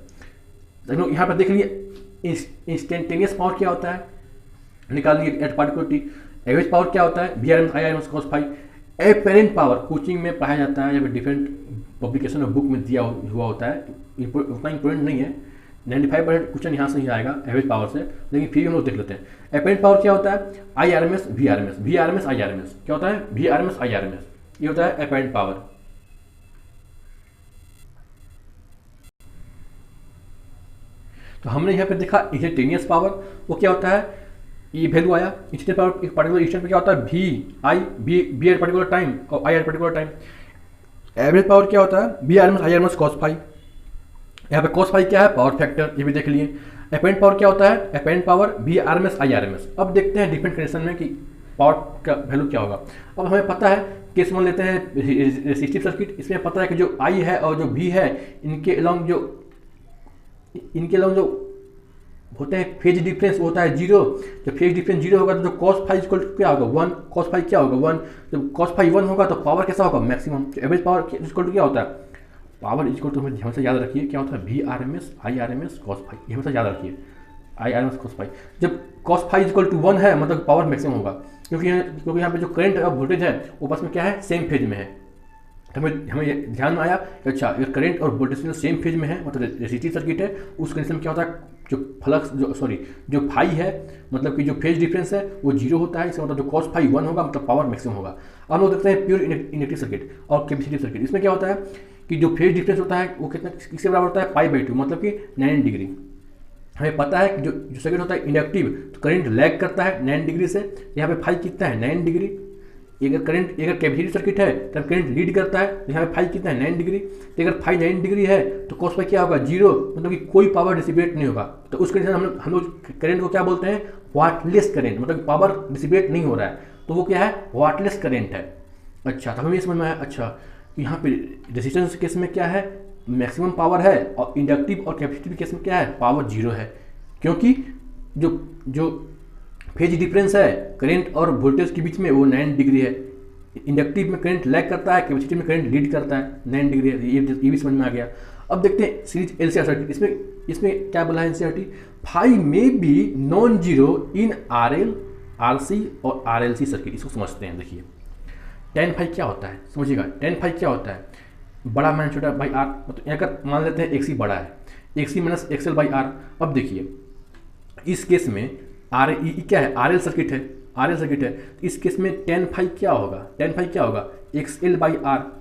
यहाँ पे देख लिए इंस्टेंटेनियस पावर क्या होता है, निकाल लिए eight particular T. Average power क्या होता है VRMS I/RMS cos phi। Apparent power coaching में पढ़ाया जाता है या फिर डिफरेंट पब्लिकेशन और बुक में दिया हुआ होता है, उतना इंपॉर्टेंट नहीं है। 95% क्वेश्चन यहाँ से ही आएगा एवरेज पावर से, लेकिन फिर हम लोग देख लेते हैं एपेरेंट पावर क्या होता है IRMS VRMS IRMS। क्या होता है VRMS IRMS, ये होता है एपेरेंट पावर। तो हमने यहाँ पे देखा इंस्टेंटेनियस पावर वो क्या होता है, ये वैल्यू आया इंस्टेंट पावर एक पर्टिकुलर इंस्टेंट पे क्या होता है V एट पर्टिकुलर टाइम और I at particular time. Average power क्या होता है VRMS IRMS cos phi। यहाँ पे cos phi क्या है पावर फैक्टर, ये भी देख लिए। एपेरेंट पावर क्या होता है एपेरेंट पावर VRMS IRMS। अब देखते हैं डिफरेंट कंडीशन में कि पावर का वैल्यू क्या होगा। अब हमें पता है केस वन लेते हैं रेसिस्टिव सर्किट। इसमें पता है कि जो आई है और जो भी है इनके अलॉन्ग जो होते हैं फेज डिफरेंस होता है जीरो। जब फेज डिफरेंस जीरो होगा तो जो कॉस फाई इक्वल टू क्या होगा 1, कॉस फाई क्या होगा 1। जब कॉस फाई 1 होगा तो पावर कैसा होगा maximum. Average power equal to क्या होता है, पावर इक्वल टू हमें हमेशा याद रखिए क्या होता है V R M S I R M S cos phi, ये हमेशा याद रखिए I R M S cos phi. जब कॉस फाई इक्वल टू 1 है मतलब पावर मैक्सिमम होगा, क्योंकि यहाँ पे जो करंट और वोल्टेज है वो बस में क्या है सेम फेज में है। तो हमें ध्यान में आया कि अच्छा अगर करंट और वोल्टेज सेम फेज में है मतलब रेसिस्टिव सर्किट है, उस कंडीशन में क्या होता है जो फ्लक्स जो फाई है मतलब कि जो फेज डिफरेंस है वो जीरो होता है। इसका मतलब जो कॉस फाई 1 होगा मतलब पावर मैक्सिमम होगा। अब हम लोग देखते हैं प्योर इंडक्टिव सर्किट और कैपेसिटिव सर्किट। इसमें क्या होता है कि जो फेज डिफरेंस होता है वो किसके बराबर होता है π/2 मतलब कि 90 डिग्री। हमें पता है कि जो सर्किट होता है इंडक्टिव तो करंट लैग करता है 90 डिग्री से। यहाँ पे फाई कितना है 90 डिग्री। अगर कैपेसिटिव सर्किट है तब करंट लीड करता है तो यहाँ पे फाई कितना है 90 डिग्री। तो अगर फाई 90 डिग्री है तो कॉस फाई क्या होगा जीरो मतलब कि कोई पावर डिसिपेट नहीं होगा। तो उस कंडीशन हम लोग करंट को क्या बोलते हैं वाटलेस करंट मतलब पावर डिसिपेट नहीं हो रहा है तो वो क्या है वाटलेस करंट है। अच्छा तो हमें ये समझ में आया अच्छा यहाँ पे रेजिस्टेंस केस में क्या है मैक्सिमम पावर है और इंडक्टिव और कैपेसिटिव केस में क्या है पावर जीरो है, क्योंकि जो फेज डिफरेंस है करंट और वोल्टेज के बीच में वो 90 डिग्री है। इंडक्टिव में करंट लैग करता है, कैपेसिटिव में करंट लीड करता है 90 डिग्री है। ये भी समझ में आ गया। अब देखते हैं सीरीज एलसीआर सर्किट। इसमें क्या बोला है एनसीईआरटी फाई में B non zero in RL RC और आरएलसी सर्किट। इसको समझते हैं। देखिए tan फाई क्या होता है समझिएगा। tan फाई क्या होता है बड़ा माइनस छोटा बाई आर। मतलब यहाँ कर मान लेते हैं एक्सी बड़ा है XC minus XL by R. अब देखिए इस केस में आर क्या है आरएल सर्किट है तो इस केस में tan फाई क्या होगा एक्सएल बाई आर।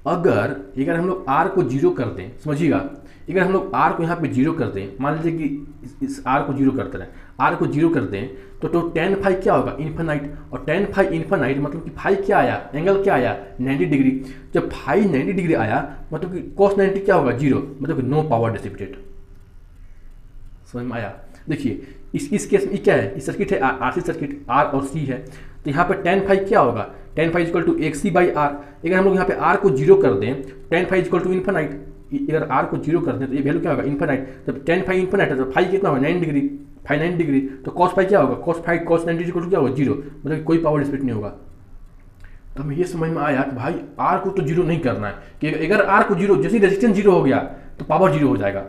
अगर हम लोग आर को जीरो कर दें समझिएगा, अगर हम लोग आर को यहाँ पे जीरो कर दें मान लीजिए कि इस आर को जीरो करते हैं आर को जीरो कर दें तो tan फाई क्या होगा इन्फिनाइट। और tan फाई इन्फिनाइट मतलब कि फाई क्या आया एंगल क्या आया 90 डिग्री। जब फाई 90 डिग्री आया मतलब कि cos 90 क्या होगा जीरो मतलब कि नो पावर डिसिपेटेड। समझ में आया। देखिए इस केस में क्या है इस सर्किट है आरसी सर्किट आर और सी है तो यहाँ पे tan फाई क्या होगा tan phi equal to XC by R. अगर हम लोग यहाँ पे आर को जीरो कर दें tan phi equal to infinite. अगर आर को जीरो कर दें तो ये वैल्यू क्या होगा इन्फिनाइट। जब tan फाई इन्फिनाइट है तो फाई कितना होगा 90 डिग्री फाई 90 डिग्री तो cos फाई क्या होगा cos 90 इक्वल टू क्या होगा जीरो मतलब कि कोई पावर डिसिपेट नहीं होगा। तो हमें ये समझ में आया कि भाई आर को तो जीरो नहीं करना है कि अगर आर को जीरो जैसे रेजिस्टेंस जीरो हो गया तो पावर जीरो हो जाएगा,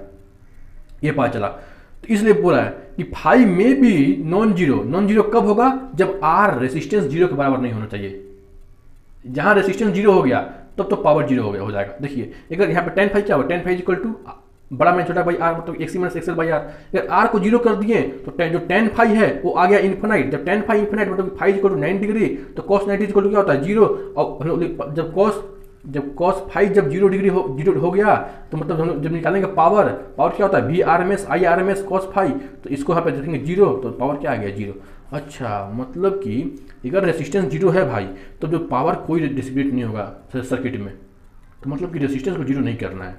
ये पता चला। तो इसलिए बोला है कि फाई में भी नॉन जीरो कब होगा जब आर रेजिस्टेंस जीरो के बराबर नहीं होना चाहिए। जहां रेजिस्टेंस जीरो हो गया तब तो पावर जीरो हो जाएगा। देखिए अगर यहाँ पे tan फाई क्या होगा tan फाई इक्वल टू बड़ा माइनस छोटा बाई आर मतलब XC minus XL by R. अगर आर को जीरो कर दिए तो जो tan फाई है वो आ गया इन्फिनाइट। जब tan फाई इन्फिनाइट मतलब फाई इक्वल टू 90 डिग्री तो cos 90 इक्वल टू क्या होता है जीरो। और जब cos फाई जब जीरो हो गया तो मतलब हम जब निकालेंगे पावर क्या होता है V R M S I R M S cos phi. तो इसको यहाँ पे देखेंगे जीरो तो पावर क्या आ गया जीरो। अच्छा मतलब कि अगर रेसिस्टेंस जीरो है भाई तो जो पावर कोई डिसिपेट नहीं होगा सर्किट में, तो मतलब कि रेसिस्टेंस को जीरो नहीं करना है।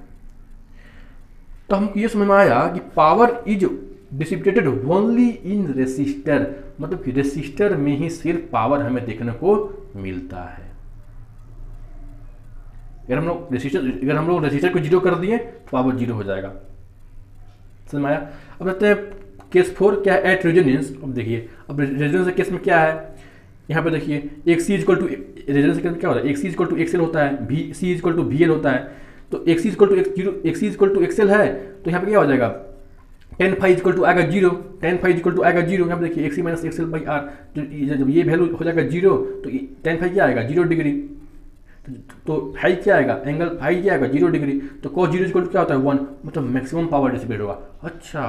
तो हमको ये समझ में आया कि power is dissipated only in resistor मतलब कि रेसिस्टर में ही सिर्फ पावर हमें देखने को मिलता है। अगर हम लोग रेसिस्टर को जीरो कर दिए तो पावर जीरो हो जाएगा। समझ में आया। अब देखते हैं केस 4 क्या है एट रेजोनेंस। अब देखिए अब रेजोनेंस केस में क्या है यहाँ पे देखिए एक सी इक्वल टू रेजोनेंस केस में क्या होता है एक सी इक्वल टू एक्सएल होता है V C equal to V L होता है। तो एक्स इक्वल टू एक्सएल है तो यहाँ पे क्या हो जाएगा tan फाई इक्वल टू आएगा जीरो यहाँ पे देखिए XC minus XL by R. जब ये वैल्यू हो जाएगा जीरो तो tan फाई क्या आएगा 0 डिग्री। तो फाई क्या आएगा एंगल फाई क्या आएगा 0 डिग्री। तो cos जीरो इक्वल टू क्या होता है 1 मतलब मैक्सिमम पावर डिसिपेट होगा। अच्छा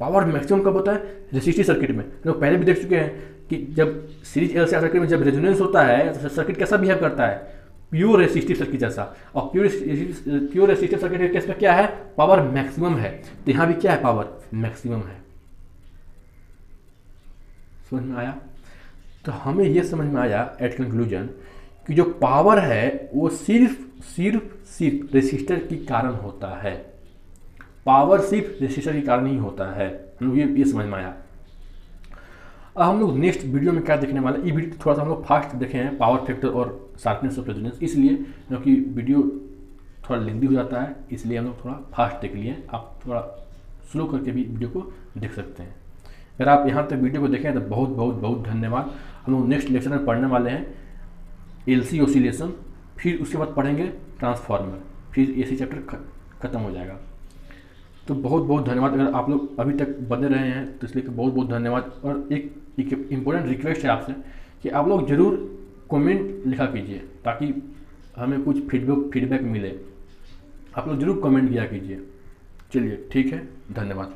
पावर मैक्सिमम कब होता है रेसिस्टिव सर्किट में। लोग पहले भी देख चुके हैं कि जब सीरीज एलसीआर सर्किट में जब रेजोनेंस होता है तो सर्किट कैसा बिहेव करता है प्योर रेसिस्टिव सर्किट जैसा। और प्योर रेसिस्टिव सर्किट के केस में क्या है पावर मैक्सिमम है। तो यहाँ भी क्या है पावर मैक्सिमम है। समझ में आया। तो हमें यह समझ में आया एट कंक्लूजन कि जो पावर है वो सिर्फ रेसिस्टर के कारण होता है। पावर सिर्फ रेसिस्टर के कारण ही होता है। ये समझ में आया। अब हम लोग नेक्स्ट वीडियो में क्या देखने वाले हैं, ये वीडियो थोड़ा सा हम लोग फास्ट देखे हैं पावर फैक्टर और शार्पनेस ऑफ रेजोनेंस, इसलिए क्योंकि वीडियो थोड़ा लेंदी हो जाता है, इसलिए हम लोग थोड़ा फास्ट देख लिए। आप थोड़ा स्लो करके भी वीडियो को देख सकते हैं। अगर आप यहाँ तक वीडियो को देखें तो बहुत बहुत बहुत धन्यवाद। हम लोग नेक्स्ट लेक्चर में पढ़ने वाले हैं एलसी ऑसिलेशन, फिर उसके बाद पढ़ेंगे ट्रांसफार्मर, फिर एसी चैप्टर खत्म हो जाएगा। तो बहुत बहुत धन्यवाद। अगर आप लोग अभी तक बने रहे हैं तो इसलिए बहुत बहुत धन्यवाद। और एक इम्पोर्टेंट रिक्वेस्ट है आपसे कि आप लोग ज़रूर कमेंट लिखा कीजिए ताकि हमें कुछ फीडबैक मिले। आप लोग ज़रूर कमेंट किया कीजिए। चलिए ठीक है, धन्यवाद।